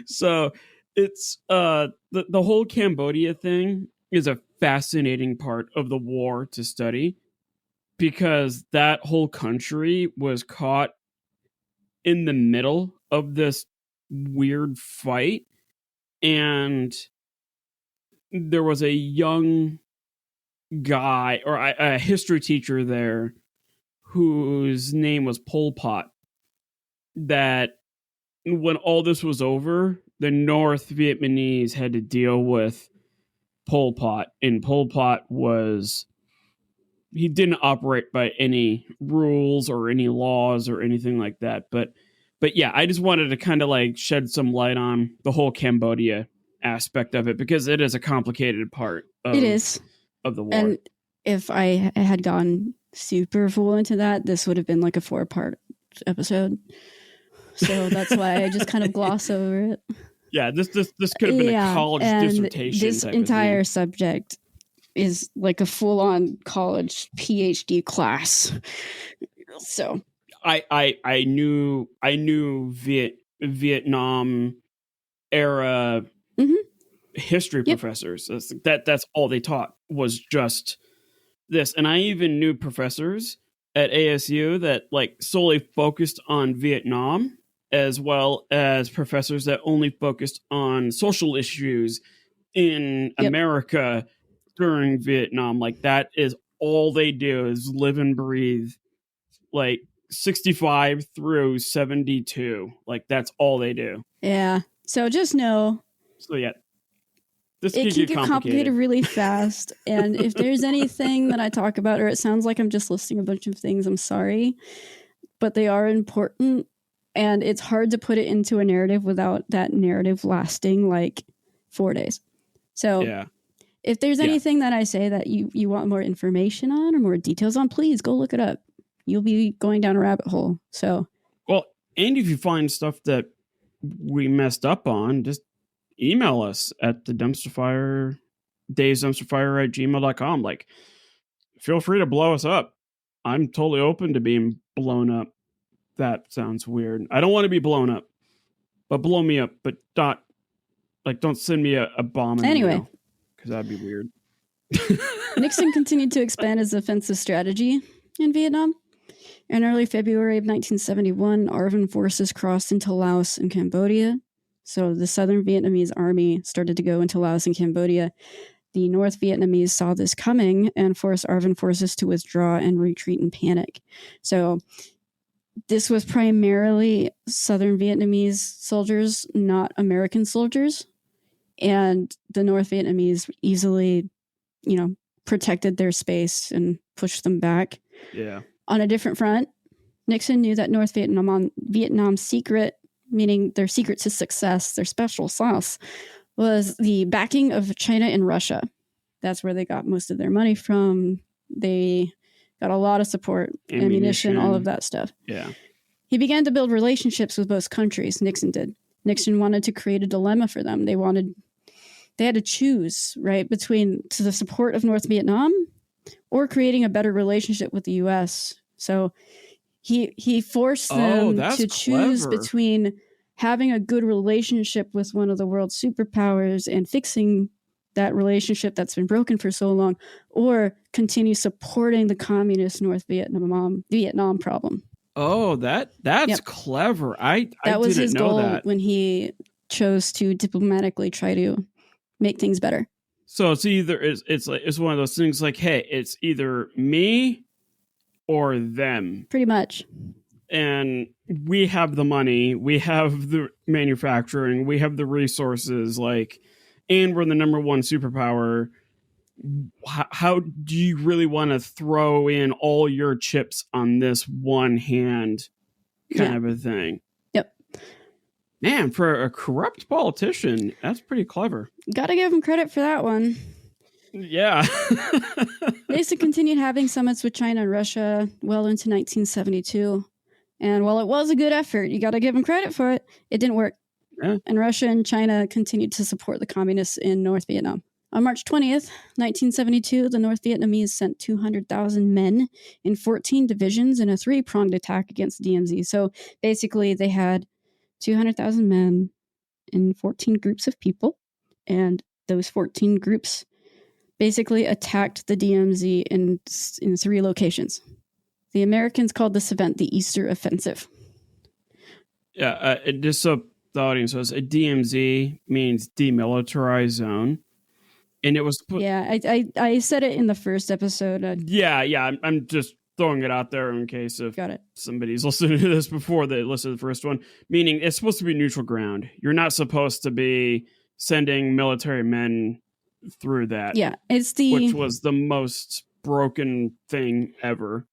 So it's the whole Cambodia thing is a fascinating part of the war to study because that whole country was caught in the middle of this weird fight, and there was a young guy or a history teacher there whose name was Pol Pot, that when all this was over, the North Vietnamese had to deal with Pol Pot, and Pol Pot was, he didn't operate by any rules or any laws or anything like that. But yeah, I just wanted to kind of like shed some light on the whole Cambodia aspect of it because it is a complicated part of, It is. Of the war. And if I had gone super full into that, this would have been like a 4-part episode. So that's why I just kind of gloss over it. Yeah, this could have been a college dissertation. This entire subject is like a full-on college PhD class. So I knew Vietnam era history professors. That's all they taught was just this. And I even knew professors at ASU that like solely focused on Vietnam, as well as professors that only focused on social issues in America during Vietnam. Like that is all they do is live and breathe, like 65 through 72. Like that's all they do. Yeah. So just know. So yeah, this it can get complicated really fast. And if there's anything that I talk about, or it sounds like I'm just listing a bunch of things, I'm sorry, but they are important. And it's hard to put it into a narrative without that narrative lasting like 4 days. So if there's anything that I say that you want more information on or more details on, please go look it up. You'll be going down a rabbit hole. So, well, and if you find stuff that we messed up on, just email us at the dumpsterfire, daysdumpsterfire@gmail.com. Like, feel free to blow us up. I'm totally open to being blown up. That sounds weird. I don't want to be blown up, but blow me up, but don't send me a bomb. Anyway, because that'd be weird. Nixon continued to expand his offensive strategy in Vietnam. In early February of 1971, ARVN forces crossed into Laos and Cambodia. So the Southern Vietnamese army started to go into Laos and Cambodia. The North Vietnamese saw this coming and forced ARVN forces to withdraw and retreat in panic. So this was primarily Southern Vietnamese soldiers, not American soldiers. And the North Vietnamese easily, protected their space and pushed them back. Yeah. On a different front, Nixon knew that North Vietnam's secret, meaning their secret to success, their special sauce, was the backing of China and Russia. That's where they got most of their money from. They got a lot of support, ammunition, all of that stuff. Yeah. He began to build relationships with both countries. Nixon did. Nixon wanted to create a dilemma for them. They had to choose, right, between the support of North Vietnam or creating a better relationship with the U.S. So he forced them to choose between having a good relationship with one of the world's superpowers and fixing that relationship that's been broken for so long, or continue supporting the communist North Vietnam problem. Oh, that's clever. That was his goal when he chose to diplomatically try to make things better. So it's either it's one of those things like, hey, it's either me or them. Pretty much. And we have the money, we have the manufacturing, we have the resources, and we're the number one superpower. how do you really want to throw in all your chips on this one hand kind of a thing? Yep. Man, for a corrupt politician, that's pretty clever. Gotta give him credit for that one. Yeah. Nixon continued having summits with China and Russia well into 1972. And while it was a good effort, you got to give him credit for it, it didn't work. Yeah. And Russia and China continued to support the communists in North Vietnam. On March 20th, 1972, the North Vietnamese sent 200,000 men in 14 divisions in a three-pronged attack against DMZ. So basically, they had 200,000 men in 14 groups of people, and those 14 groups basically attacked the DMZ in three locations. The Americans called this event the Easter Offensive. Yeah, just so the audience knows, a DMZ means demilitarized zone. And it was I said it in the first episode. Yeah. I'm just throwing it out there in case if somebody's listening to this before they listen to the first one. Meaning it's supposed to be neutral ground. You're not supposed to be sending military men through that. Yeah, which was the most broken thing ever.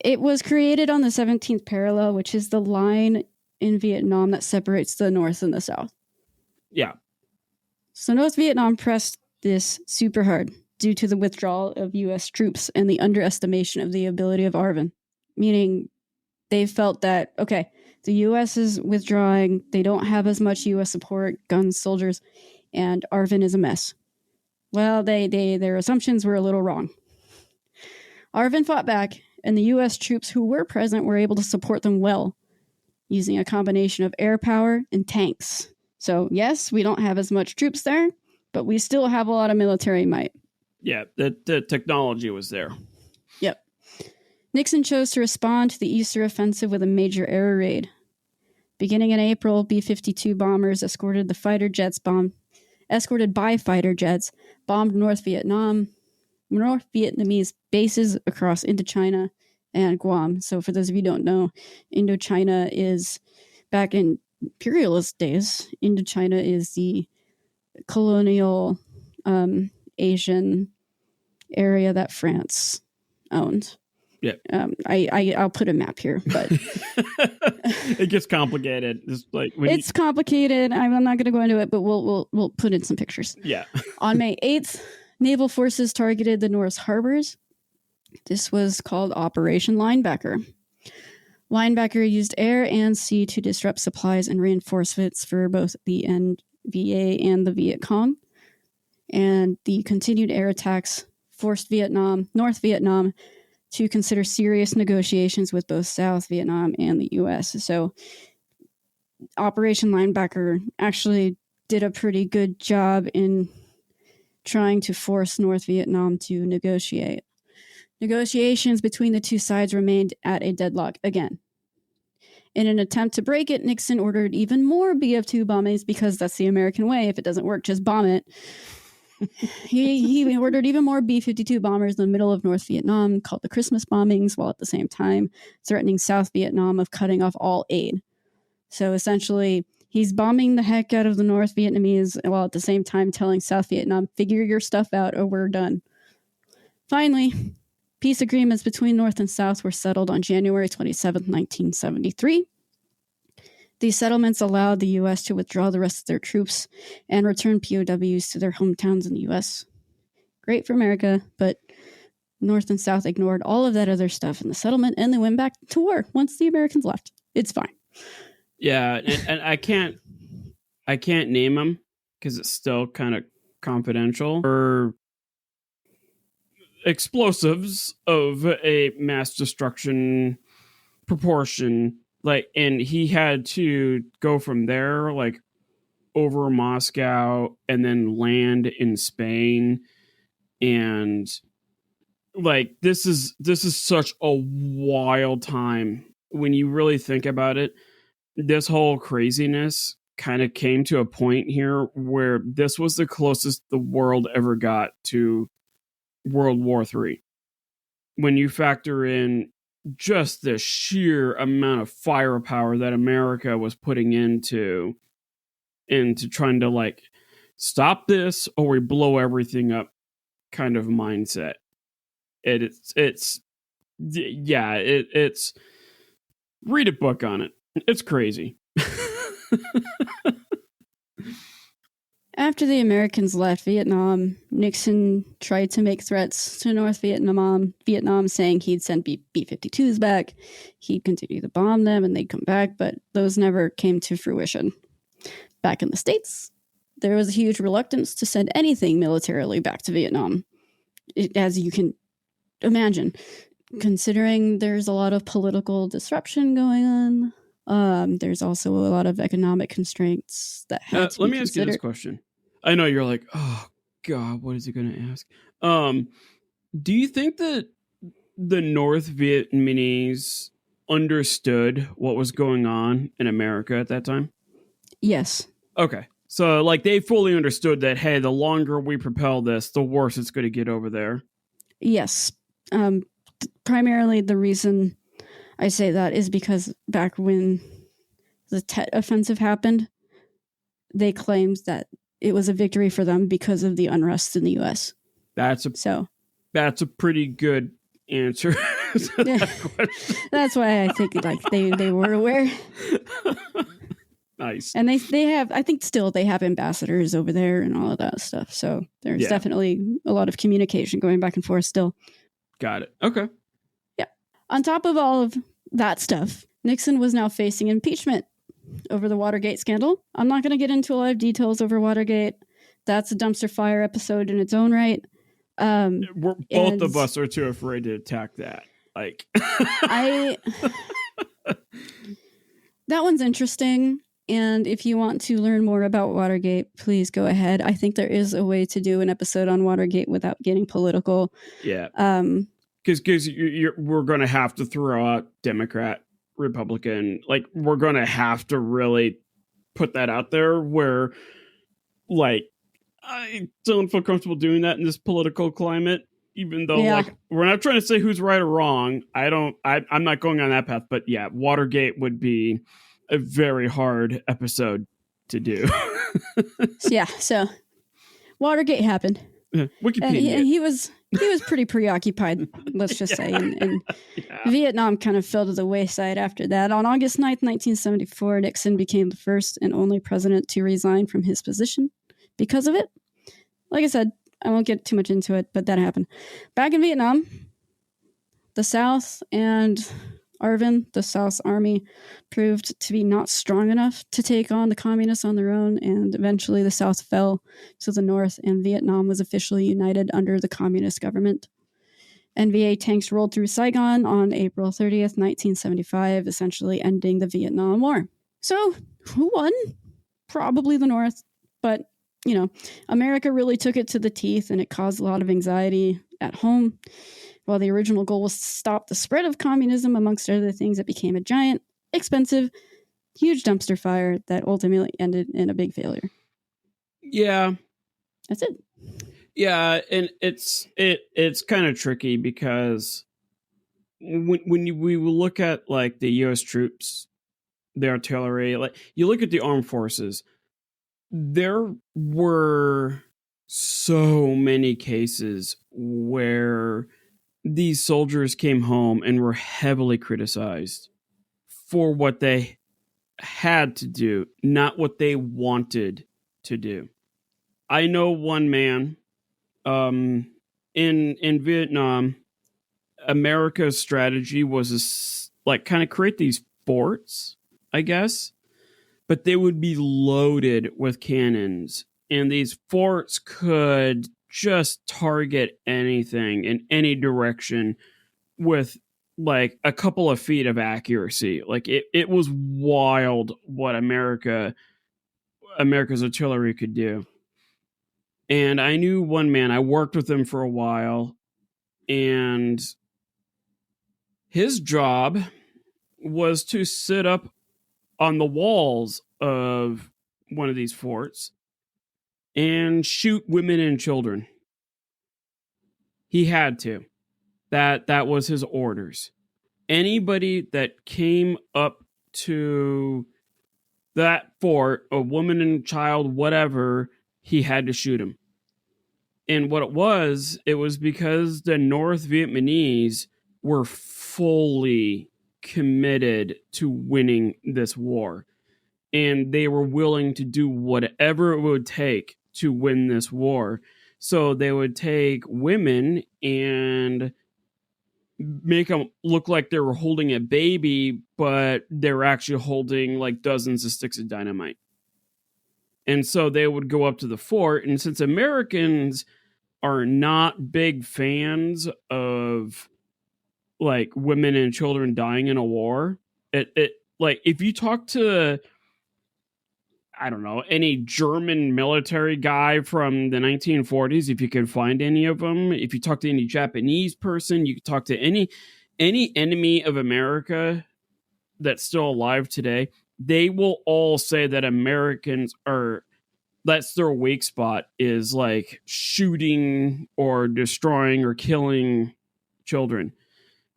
It was created on the 17th parallel, which is the line in Vietnam that separates the North and the South. Yeah. So North Vietnam pressed this super hard due to the withdrawal of U.S. troops and the underestimation of the ability of ARVN. Meaning they felt that, okay, the U.S. is withdrawing, they don't have as much U.S. support, guns, soldiers, and ARVN is a mess. Well, their assumptions were a little wrong. ARVN fought back, and the U.S. troops who were present were able to support them well, using a combination of air power and tanks. So, yes, we don't have as much troops there, but we still have a lot of military might. Yeah, the technology was there. Yep. Nixon chose to respond to the Easter offensive with a major air raid. Beginning in April, B-52 bombers escorted by fighter jets, bombed North Vietnamese bases across Indochina and Guam. So for those of you who don't know, Indochina is, back in imperialist days, Indochina is the colonial Asian area that France owned. Yeah. I'll put a map here, but it gets complicated. It's complicated. I'm not going to go into it, but we'll put in some pictures. Yeah. On May 8th, naval forces targeted the North harbors. This was called Operation Linebacker. Linebacker used air and sea to disrupt supplies and reinforcements for both the NVA and the Viet Cong. And the continued air attacks forced North Vietnam, to consider serious negotiations with both South Vietnam and the U.S. So Operation Linebacker actually did a pretty good job in trying to force North Vietnam to negotiate. Negotiations between the two sides remained at a deadlock again. In an attempt to break it, Nixon ordered even more BF-2 bombings because that's the American way. If it doesn't work, just bomb it. He ordered even more B-52 bombers in the middle of North Vietnam, called the Christmas bombings, while at the same time threatening South Vietnam of cutting off all aid. So essentially, he's bombing the heck out of the North Vietnamese while at the same time telling South Vietnam, figure your stuff out or we're done. Finally, peace agreements between North and South were settled on January 27, 1973. These settlements allowed the U.S. to withdraw the rest of their troops and return POWs to their hometowns in the U.S. Great for America, but North and South ignored all of that other stuff in the settlement, and they went back to war once the Americans left. It's fine. Yeah, and I can't name them because it's still kind of confidential. Or explosives of a mass destruction proportion. And he had to go from there, over Moscow and then land in Spain. And this is such a wild time when you really think about it. This whole craziness kind of came to a point here where this was the closest the world ever got to World War III. When you factor in just the sheer amount of firepower that America was putting into trying to stop this or we blow everything up. kind of mindset. It's read a book on it. It's crazy. After the Americans left Vietnam, Nixon tried to make threats to North Vietnam, saying he'd send B-52s back, he'd continue to bomb them, and they'd come back, but those never came to fruition. Back in the States, there was a huge reluctance to send anything militarily back to Vietnam, as you can imagine, considering there's a lot of political disruption going on. There's also a lot of economic constraints that had to be let me considered. ask you this question. I know you're like, oh God, what is he going to ask? Do you think that the North Vietnamese understood what was going on in America at that time? Yes. Okay. So, like, they fully understood that, hey, the longer we propel this, the worse it's going to get over there. Yes. Primarily the reason I say that is because back when the Tet Offensive happened, they claimed that it was a victory for them because of the unrest in the U.S. That's a pretty good answer. That's why I think like they were aware. Nice. And they have, I think still they have ambassadors over there and all of that stuff. So there's definitely a lot of communication going back and forth still. Got it. Okay. Yeah. On top of all of that stuff, Nixon was now facing impeachment over the Watergate scandal. I'm not going to get into a lot of details over Watergate. That's a dumpster fire episode in its own right. Both of us are too afraid to attack that. Like, that one's interesting. And if you want to learn more about Watergate, please go ahead. I think there is a way to do an episode on Watergate without getting political. Yeah. Because we're going to have to throw out Democrat, Republican. Like, we're going to have to really put that out there where, like, I don't feel comfortable doing that in this political climate, even though, like, we're not trying to say who's right or wrong. I'm not going on that path. But yeah, Watergate would be a very hard episode to do. Yeah, so Watergate happened. Wikipedia. And he was pretty preoccupied, let's just say. And Vietnam kind of fell to the wayside after that. On August 9th, 1974, Nixon became the first and only president to resign from his position because of it. Like I said, I won't get too much into it, but that happened. Back in Vietnam, the South and ARVN, the South's army, proved to be not strong enough to take on the communists on their own, and eventually the South fell to the North, and Vietnam was officially united under the communist government. NVA tanks rolled through Saigon on April 30th, 1975, essentially ending the Vietnam War. So, who won? Probably the North, but, you know, America really took it to the teeth, and it caused a lot of anxiety at home. While the original goal was to stop the spread of communism, amongst other things, it became a giant, expensive, huge dumpster fire that ultimately ended in a big failure. Yeah. That's it. Yeah, and it's kind of tricky because when we look at, like, the U.S. troops, the artillery, like, you look at the armed forces, there were so many cases where these soldiers came home and were heavily criticized for what they had to do, not what they wanted to do. I know one man in Vietnam. America's strategy was like kind of create these forts, I guess, but they would be loaded with cannons, and these forts could just target anything in any direction with like a couple of feet of accuracy. Like it was wild what America's artillery could do. And I knew one man, I worked with him for a while, and his job was to sit up on the walls of one of these forts and shoot women and children. He had to. That was his orders. Anybody that came up to that fort, a woman and child, whatever, he had to shoot him. And what it was because the North Vietnamese were fully committed to winning this war. And they were willing to do whatever it would take to win this war. So they would take women and make them look like they were holding a baby, but they were actually holding like dozens of sticks of dynamite. And so they would go up to the fort. And since Americans are not big fans of like women and children dying in a war, it like if you talk to, I don't know, any German military guy from the 1940s, if you can find any of them, if you talk to any Japanese person, you can talk to any enemy of America that's still alive today, they will all say that Americans are, that's their weak spot, is like shooting or destroying or killing children.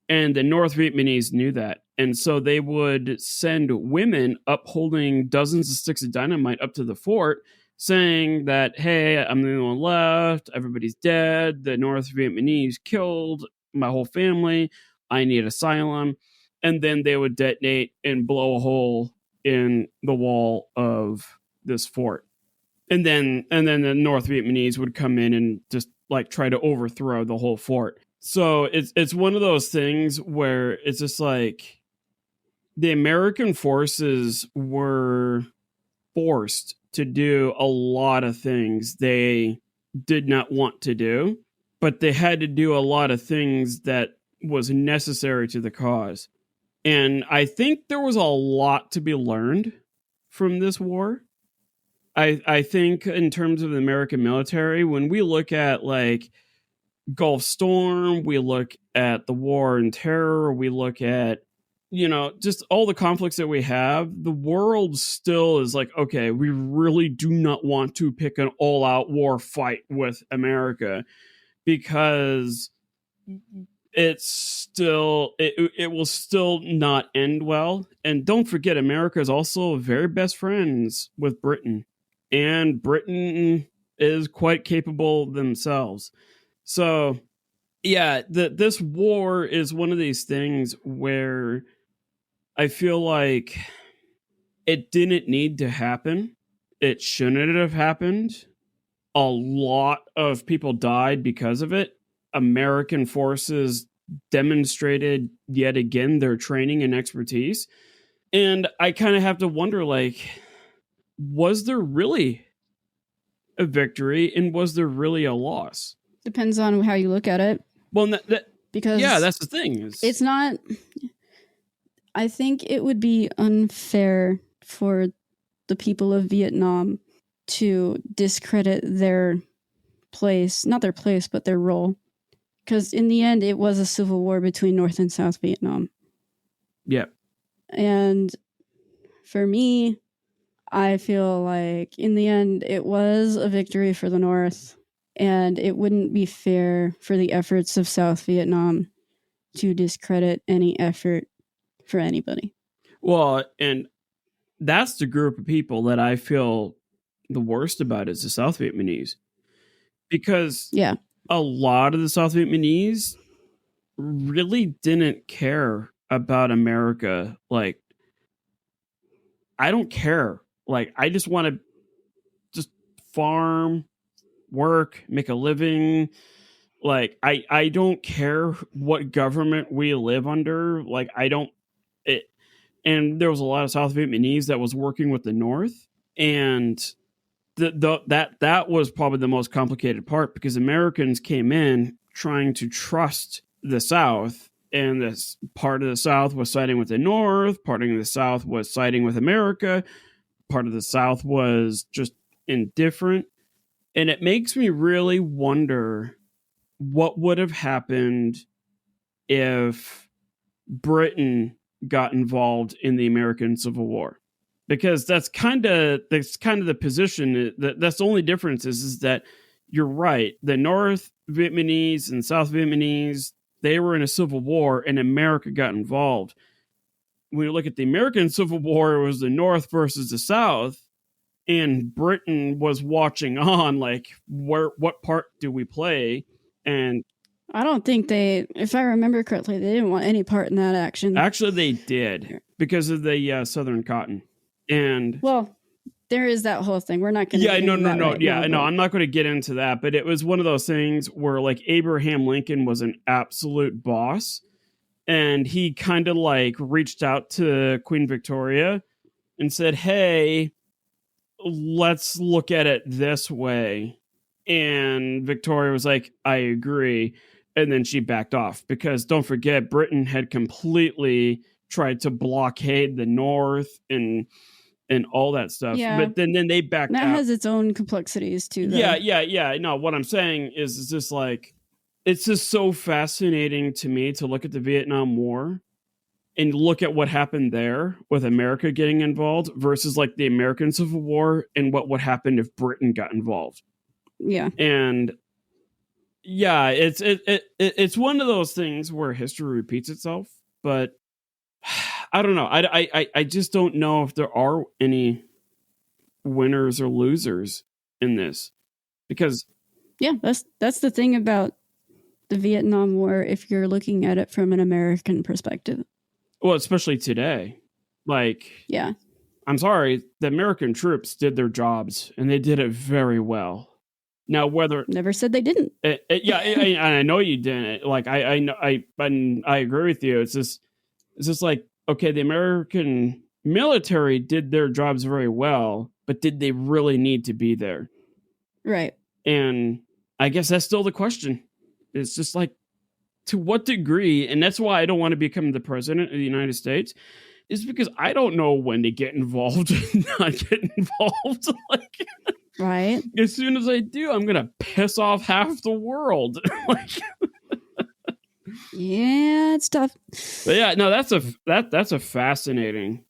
And the North Vietnamese knew that. And so they would send women up holding dozens of sticks of dynamite up to the fort, saying that, hey, I'm the only one left. Everybody's dead. The North Vietnamese killed my whole family. I need asylum. And then they would detonate and blow a hole in the wall of this fort. And then the North Vietnamese would come in and just like try to overthrow the whole fort. So it's one of those things where it's just like the American forces were forced to do a lot of things they did not want to do, but they had to do a lot of things that was necessary to the cause. And I think there was a lot to be learned from this war. I think in terms of the American military, when we look at like Gulf Storm, we look at the war and terror, we look at, you know, just all the conflicts that we have, the world still is like, okay, we really do not want to pick an all-out war fight with America because it's still, it will still not end well. And don't forget, America is also very best friends with Britain, and Britain is quite capable themselves. So, yeah, this war is one of these things where I feel like it didn't need to happen. It shouldn't have happened. A lot of people died because of it. American forces demonstrated yet again their training and expertise. And I kind of have to wonder, like, was there really a victory and was there really a loss? Depends on how you look at it. Well, because yeah, that's the thing. It's not. I think it would be unfair for the people of Vietnam to discredit their place, not their place, but their role. Because in the end, it was a civil war between North and South Vietnam. Yeah. And for me, I feel like in the end, it was a victory for the North. And it wouldn't be fair for the efforts of South Vietnam to discredit any effort for anybody. Well, and that's the group of people that I feel the worst about is the South Vietnamese. Because a lot of the South Vietnamese really didn't care about America. Like, I don't care. Like, I just want to just farm, work, make a living. Like, I don't care what government we live under. Like, I don't. And there was a lot of South Vietnamese that was working with the North, and that was probably the most complicated part because Americans came in trying to trust the South, and this part of the South was siding with the North, part of the South was siding with America, part of the South was just indifferent. And it makes me really wonder what would have happened if Britain got involved in the American Civil War, because that's kind of the position. That's the only difference is that you're right. The North Vietnamese and South Vietnamese, they were in a civil war, and America got involved. When you look at the American Civil War, it was the North versus the South, and Britain was watching on, like, what part do we play? And I don't think they, if I remember correctly, they didn't want any part in that action. actually they did, because of the Southern Cotton. And well, there is that whole thing. We're not going to yeah, get no, into no, that no, right yeah, now, no, but I'm not going to get into that, but it was one of those things where, like, Abraham Lincoln was an absolute boss, and he kind of, like, reached out to Queen Victoria and said, hey, let's look at it this way. And Victoria was like, I agree. And then she backed off, because don't forget, Britain had completely tried to blockade the North and all that stuff. yeah, But then they backed that out. has its own complexities too, though. Yeah. No, what I'm saying is, it's just like, it's just so fascinating to me to look at the Vietnam War and look at what happened there with America getting involved versus, like, the American Civil War and what would happen if Britain got involved. Yeah. And yeah, it's one of those things where history repeats itself, but I don't know. I just don't know if there are any winners or losers in this, because Yeah, that's the thing about the Vietnam War if you're looking at it from an American perspective. well, especially today, like, Yeah. I'm sorry, the American troops did their jobs and they did it very well. Now, whether Never said they didn't. yeah, I know you didn't. Like, I know, I agree with you. It's just like, okay, the American military did their jobs very well, but did they really need to be there? Right. And I guess that's still the question. It's just like, to what degree? And that's why I don't want to become the president of the United States, is because I don't know when to get involved and not get involved. Like, right. As soon as I do, I'm gonna piss off half the world. Like, yeah, it's tough. but yeah, no, that's a fascinating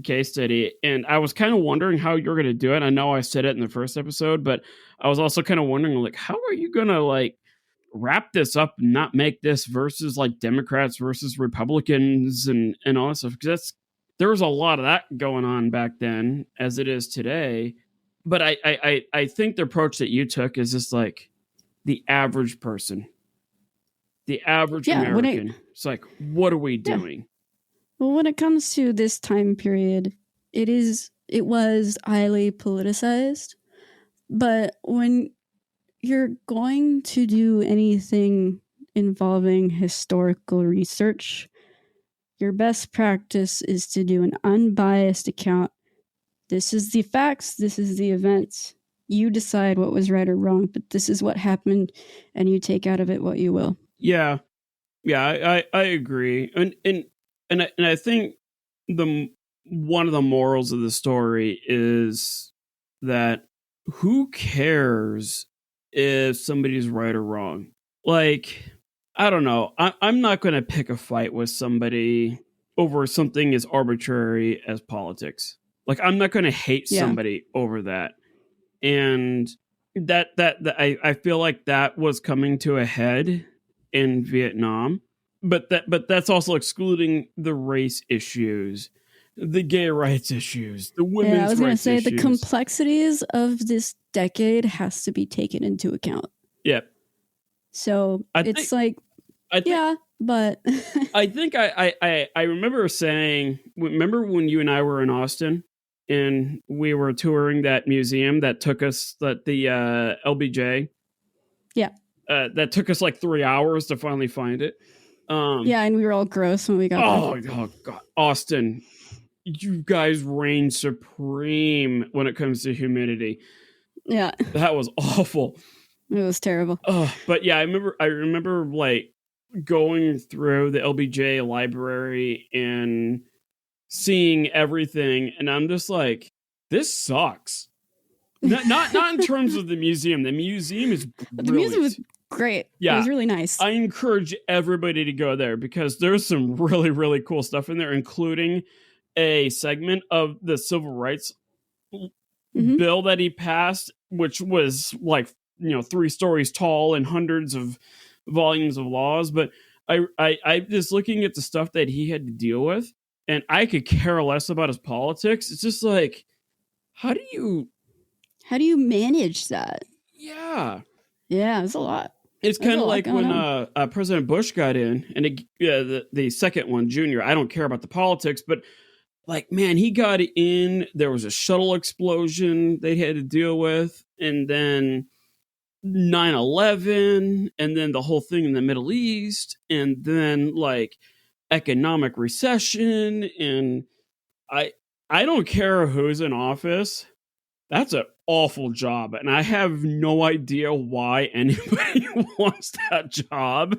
case study, and I was kind of wondering how you're gonna do it. I know I said it in the first episode, but I was also kind of wondering, like, how are you gonna, like, wrap this up and not make this versus, like, Democrats versus Republicans and all that stuff, because there was a lot of that going on back then as it is today. But I think the approach that you took is just like the average person, the average American. It's like, what are we doing? Well, when it comes to this time period, it was highly politicized. But when you're going to do anything involving historical research, your best practice is to do an unbiased account. This is the facts, this is the events. You decide what was right or wrong, but this is what happened, and you take out of it what you will. Yeah, I agree, and I think one of the morals of the story is that who cares if somebody's right or wrong? Like, I don't know. I'm not going to pick a fight with somebody over something as arbitrary as politics. Like, I'm not going to hate somebody over that. And that I feel like that was coming to a head in Vietnam. But that's also excluding the race issues, the gay rights issues, the women's rights issues. I was going to say the complexities of this decade has to be taken into account. Yep. So but I think I remember saying, remember when you and I were in Austin and we were touring that museum that took us, that the LBJ? Yeah. That took us like 3 hours to finally find it. And we were all gross when we got there. Oh God, Austin, you guys reign supreme when it comes to humidity. Yeah, that was awful. It was terrible. But yeah, I remember like going through the LBJ library and seeing everything, and I'm just like, this sucks. Not in terms of the museum. The museum is brilliant. The museum was great. Yeah, it was really nice. I encourage everybody to go there because there's some really, really cool stuff in there, including a segment of the civil rights bill that he passed, which was like, 3 stories tall and hundreds of volumes of laws. But I just looking at the stuff that he had to deal with, and I could care less about his politics. It's just like, how do you How do you manage that? Yeah. Yeah, it's a lot. It's There's kind a of lot like going when on. President Bush got in, and the second one, Junior. I don't care about the politics, but like, man, he got in. There was a shuttle explosion they had to deal with, and then 9/11, and then the whole thing in the Middle East, and then like economic recession. And I I don't care who's in office. That's an awful job, and I have no idea why anybody wants that job,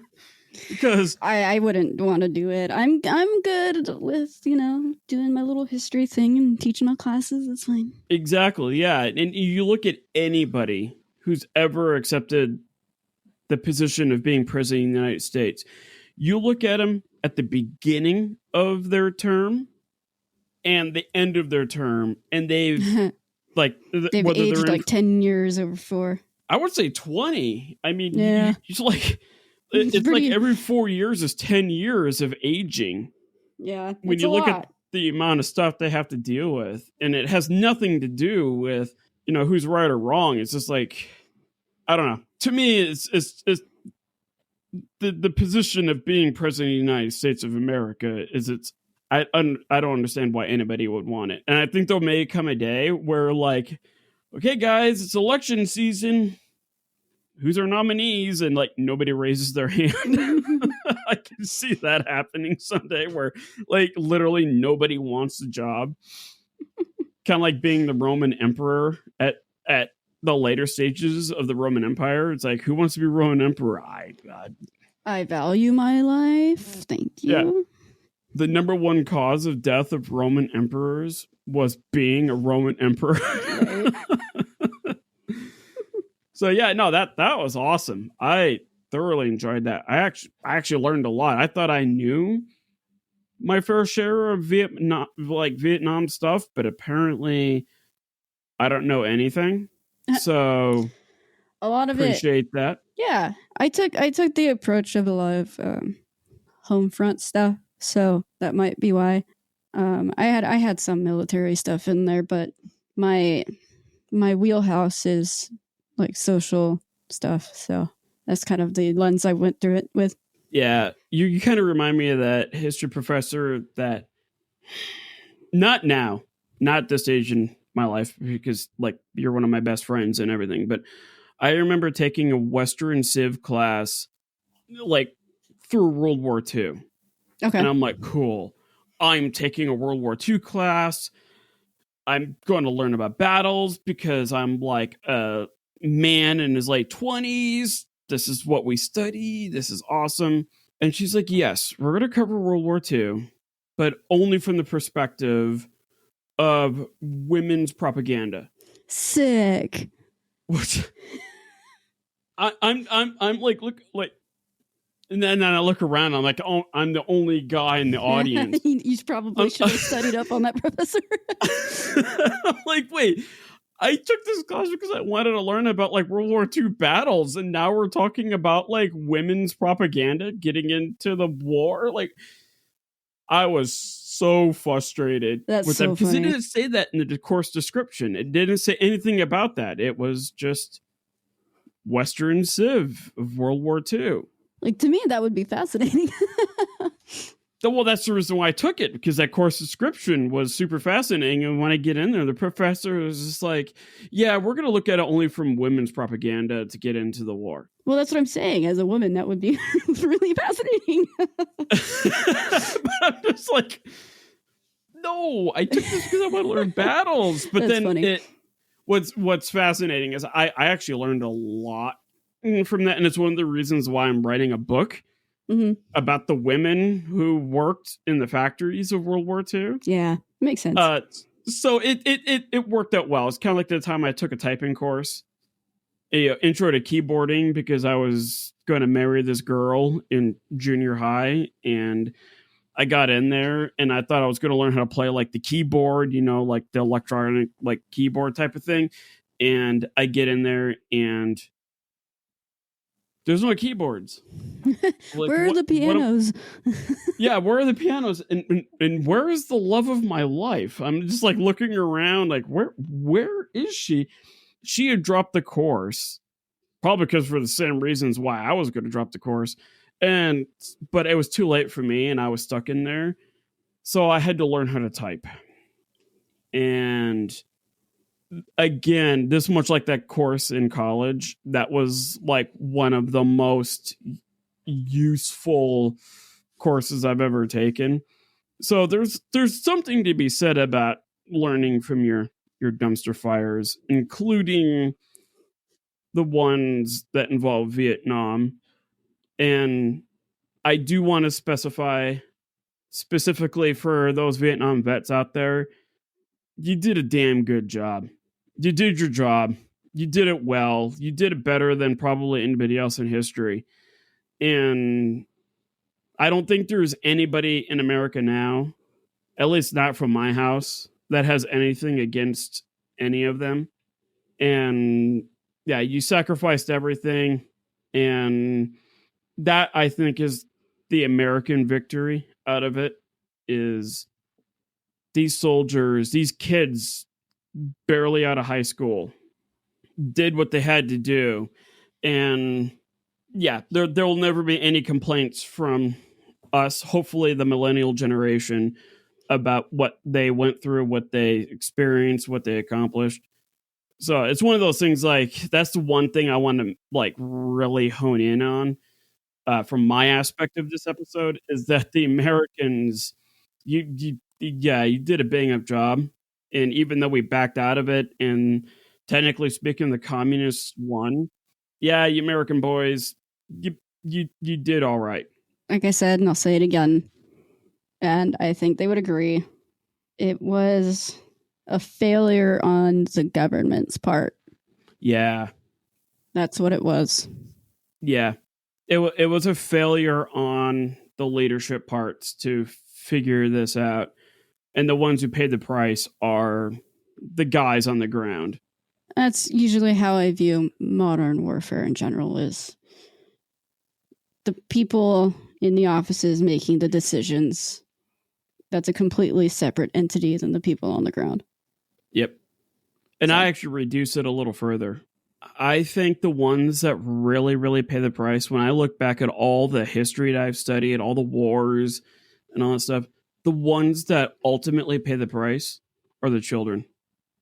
because I wouldn't want to do it. I'm good with, doing my little history thing and teaching my classes. That's fine. exactly, yeah. And you look at anybody who's ever accepted the position of being president of the United States, you look at them at the beginning of their term and the end of their term, and they've like They've whether they're aged in, like 10 years or before. I would say 20. I mean, Yeah. it's like It's it's like pretty. every 4 years is 10 years of aging. Yeah, When it's you a look at lot. the amount of stuff they have to deal with, and it has nothing to do with who's right or wrong. It's just like, I don't know. To me, it's the position of being president of the United States of America is I don't understand why anybody would want it. And I think there may come a day where, like, okay, guys, it's election season. Who's our nominees? And like nobody raises their hand. I can see that happening someday where like literally nobody wants the job. Kind of like being the Roman emperor at the later stages of the Roman Empire. It's like, who wants to be Roman emperor? I value my life. Thank you. Yeah. The number one cause of death of Roman emperors was being a Roman emperor. Right. So yeah, no, that was awesome. I thoroughly enjoyed that. I actually learned a lot. I thought I knew my fair share of Vietnam stuff, but apparently I don't know anything. So a lot of appreciate that. Yeah, I took the approach of a lot of home front stuff, so that might be why. I had some military stuff in there, but my wheelhouse is like social stuff, so that's kind of the lens I went through it with. Yeah, you kind of remind me of that history professor that not now, not this stage in my life, because like you're one of my best friends and everything, but I remember taking a Western Civ class like through World War II. Okay. And I'm like, cool. I'm taking a World War II class. I'm going to learn about battles because I'm like a man in his late 20s. This is what we study. This is awesome. And she's like, yes, we're going to cover World War II, but only from the perspective of women's propaganda. Sick. What? I'm like, look, like, and then I look around. I'm like, oh, I'm the only guy in the audience. You probably should have studied up on that professor. I'm like, wait, I took this class because I wanted to learn about like World War II battles, and now we're talking about like women's propaganda getting into the war. Like, I was so frustrated with that because it didn't say that in the course description. It didn't say anything about that. It was just Western Civ of World War II. Like, to me, that would be fascinating. Well, that's the reason why I took it, because that course description was super fascinating. And when I get in there, the professor was just like, yeah, we're going to look at it only from women's propaganda to get into the war. Well, that's what I'm saying. As a woman, that would be really fascinating. But I'm just like, no, I took this because I want to learn battles. But that's then funny. What's fascinating is I actually learned a lot from that. And it's one of the reasons why I'm writing a book. Mm-hmm. About the women who worked in the factories of World War II. Yeah, makes sense. So it worked out well. It's kind of like the time I took a typing course, intro to keyboarding, because I was going to marry this girl in junior high, and I got in there and I thought I was going to learn how to play like the keyboard, like the electronic like keyboard type of thing. And I get in there and there's no keyboards. Like, where are the pianos? Yeah, where are the pianos? And where is the love of my life? I'm just like looking around, like where is she? she had dropped the course, probably because for the same reasons why I was going to drop the course. But it was too late for me and I was stuck in there. So I had to learn how to type. And again, this much like that course in college, that was like one of the most useful courses I've ever taken. So there's something to be said about learning from your dumpster fires, including the ones that involve Vietnam. And I do want to specify specifically for those Vietnam vets out there, you did a damn good job. You did your job. You did it well. You did it better than probably anybody else in history. And I don't think there's anybody in America now, at least not from my house, that has anything against any of them. And yeah, you sacrificed everything. And that, I think, is the American victory out of it, is these soldiers, these kids barely out of high school, did what they had to do. And yeah, there will never be any complaints from us, hopefully the millennial generation, about what they went through, what they experienced, what they accomplished. So it's one of those things, like, that's the one thing I want to like really hone in on, from my aspect of this episode, is that the Americans, you did a bang up job. And even though we backed out of it, and technically speaking, the communists won, yeah, you American boys, you did all right. Like I said, and I'll say it again, and I think they would agree, it was a failure on the government's part. Yeah. That's what it was. Yeah. It was a failure on the leadership parts to figure this out. And the ones who paid the price are the guys on the ground. That's usually how I view modern warfare in general, is the people in the offices making the decisions. That's a completely separate entity than the people on the ground. Yep. And I actually reduce it a little further. I think the ones that really, really pay the price, when I look back at all the history that I've studied, all the wars and all that stuff, the ones that ultimately pay the price are the children.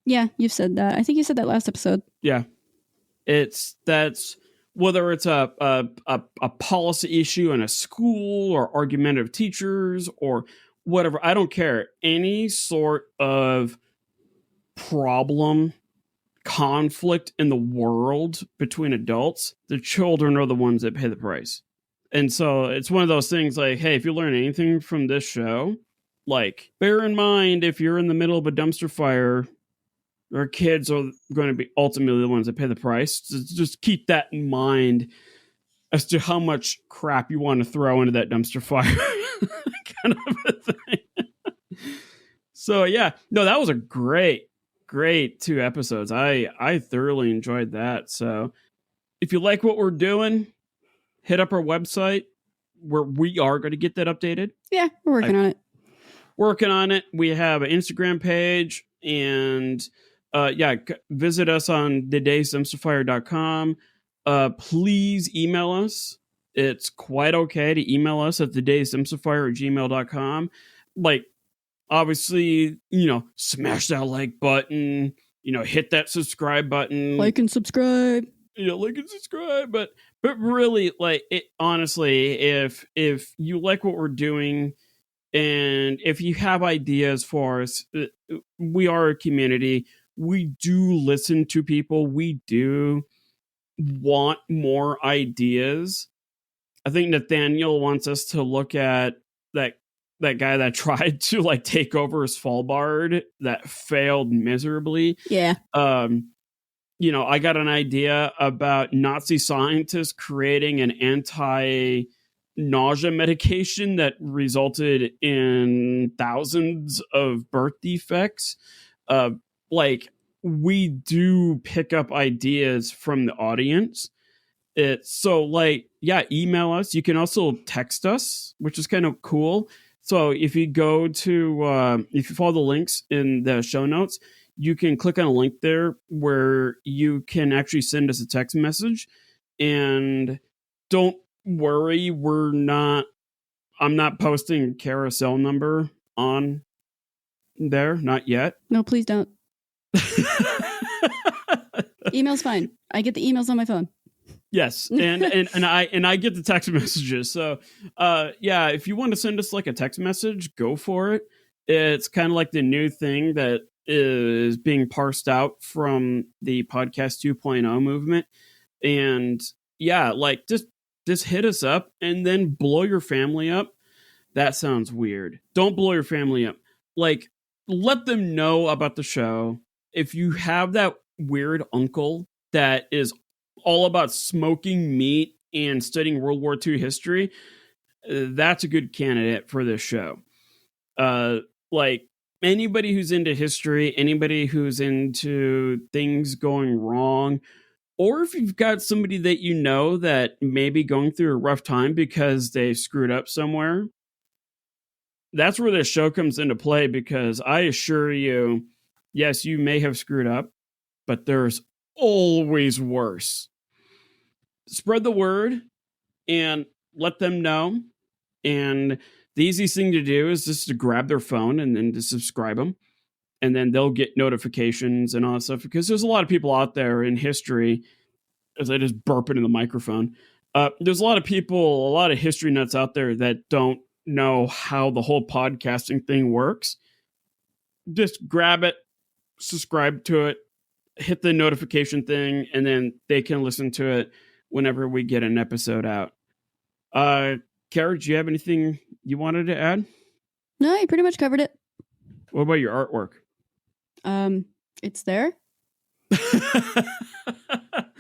Yeah, you've said that. I think you said that last episode. Yeah. That's whether it's a policy issue in a school, or argumentative teachers, or whatever. I don't care. Any sort of problem, conflict in the world between adults, the children are the ones that pay the price. And so it's one of those things, like, hey, if you learn anything from this show, like, bear in mind, if you're in the middle of a dumpster fire, our kids are going to be ultimately the ones that pay the price. Just keep that in mind as to how much crap you want to throw into that dumpster fire. Kind of a thing. So yeah, no, that was a great 2 episodes. I thoroughly enjoyed that. So if you like what we're doing, hit up our website, where we are going to get that updated. Yeah, we're working on it. Working on it. We have an Instagram page, and visit us on thedaysdumpsterfire.com. Please email us. It's quite okay to email us at thedaysdumpsterfire@gmail.com. Like, obviously, smash that like button, hit that subscribe button. Like and subscribe. Like and subscribe. But really, like, it, honestly, if you like what we're doing, and if you have ideas for us, we are a community. We do listen to people. We do want more ideas. I think Nathaniel wants us to look at that guy that tried to like take over Svalbard, that failed miserably. Yeah. I got an idea about Nazi scientists creating an anti-nausea medication that resulted in thousands of birth defects. Like, we do pick up ideas from the audience. Email us. You can also text us, which is kind of cool. So if you go to, if you follow the links in the show notes, you can click on a link there where you can actually send us a text message. And don't worry, I'm not posting carousel number on there, not yet. No, please don't. Email's fine. I get the emails on my phone. Yes, and I get the text messages. So, yeah, if you want to send us like a text message, go for it. It's kind of like the new thing that is being parsed out from the podcast 2.0 movement. And yeah, like just hit us up and then blow your family up. That sounds weird. Don't blow your family up. Like, let them know about the show. If you have that weird uncle that is all about smoking meat and studying World War II history, that's a good candidate for this show. Like, anybody who's into history, anybody who's into things going wrong, or if you've got somebody that you know that may be going through a rough time because they screwed up somewhere, that's where this show comes into play, because I assure you, yes, you may have screwed up, but there's always worse. Spread the word and let them know. And the easiest thing to do is just to grab their phone and then to subscribe them. And then they'll get notifications and all that stuff, because there's a lot of people out there in history, as I just burp into the microphone. There's a lot of people, a lot of history nuts out there that don't know how the whole podcasting thing works. Just grab it, subscribe to it, hit the notification thing, and then they can listen to it whenever we get an episode out. Kara, do you have anything you wanted to add? No, you pretty much covered it. What about your artwork? It's there.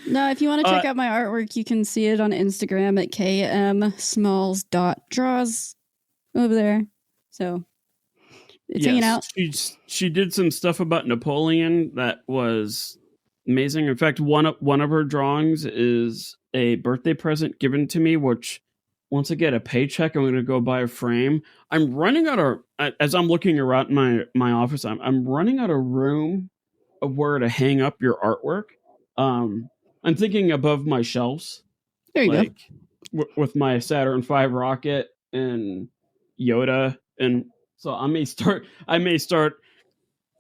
No, if you want to check out my artwork, you can see it on Instagram at kmsmalls.draws over there. So it's hanging out. She did some stuff about Napoleon that was amazing. In fact, one of her drawings is a birthday present given to me, which once I get a paycheck, I'm going to go buy a frame. I'm running out of, as I'm looking around my office, I'm running out of room of where to hang up your artwork. I'm thinking above my shelves. There you go. With my Saturn V rocket and Yoda, and so I may start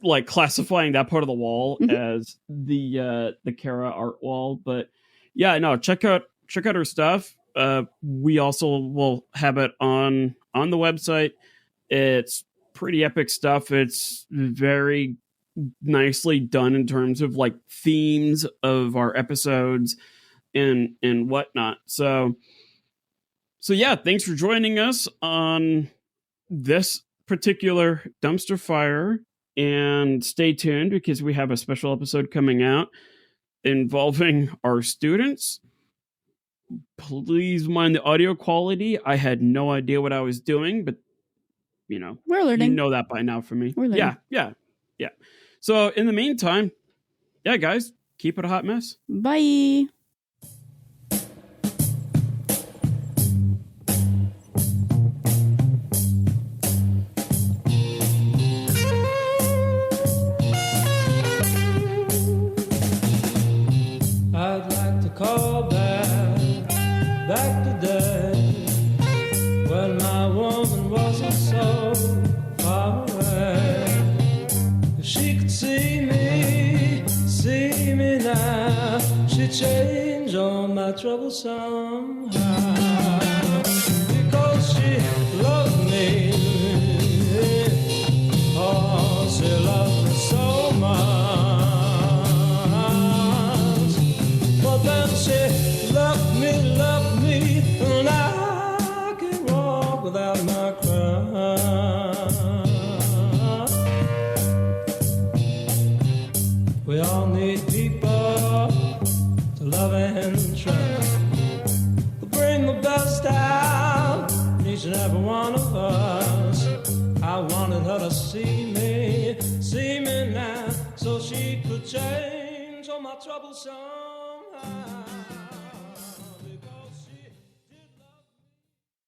like classifying that part of the wall as the Kara art wall. But yeah, no, check out her stuff. We also will have it on the website. It's pretty epic stuff. It's very nicely done in terms of like themes of our episodes and whatnot. So yeah, thanks for joining us on this particular dumpster fire, and stay tuned because we have a special episode coming out involving our students. Please mind the audio quality. I had no idea what I was doing, but we're learning. You know that by now from me. We're learning. Yeah. So in the meantime, yeah, guys, keep it a hot mess. Bye. I'd like to call back today, when my woman wasn't so far away. If she could see me now, she'd change all my troubles somehow. Because she loved me, oh, she loved me so much. But then she loved me, and I can't walk without my crown. We all need people to love and trust, to bring the best out in each and every one of us. I wanted her to see me now, so she could change all my troubles.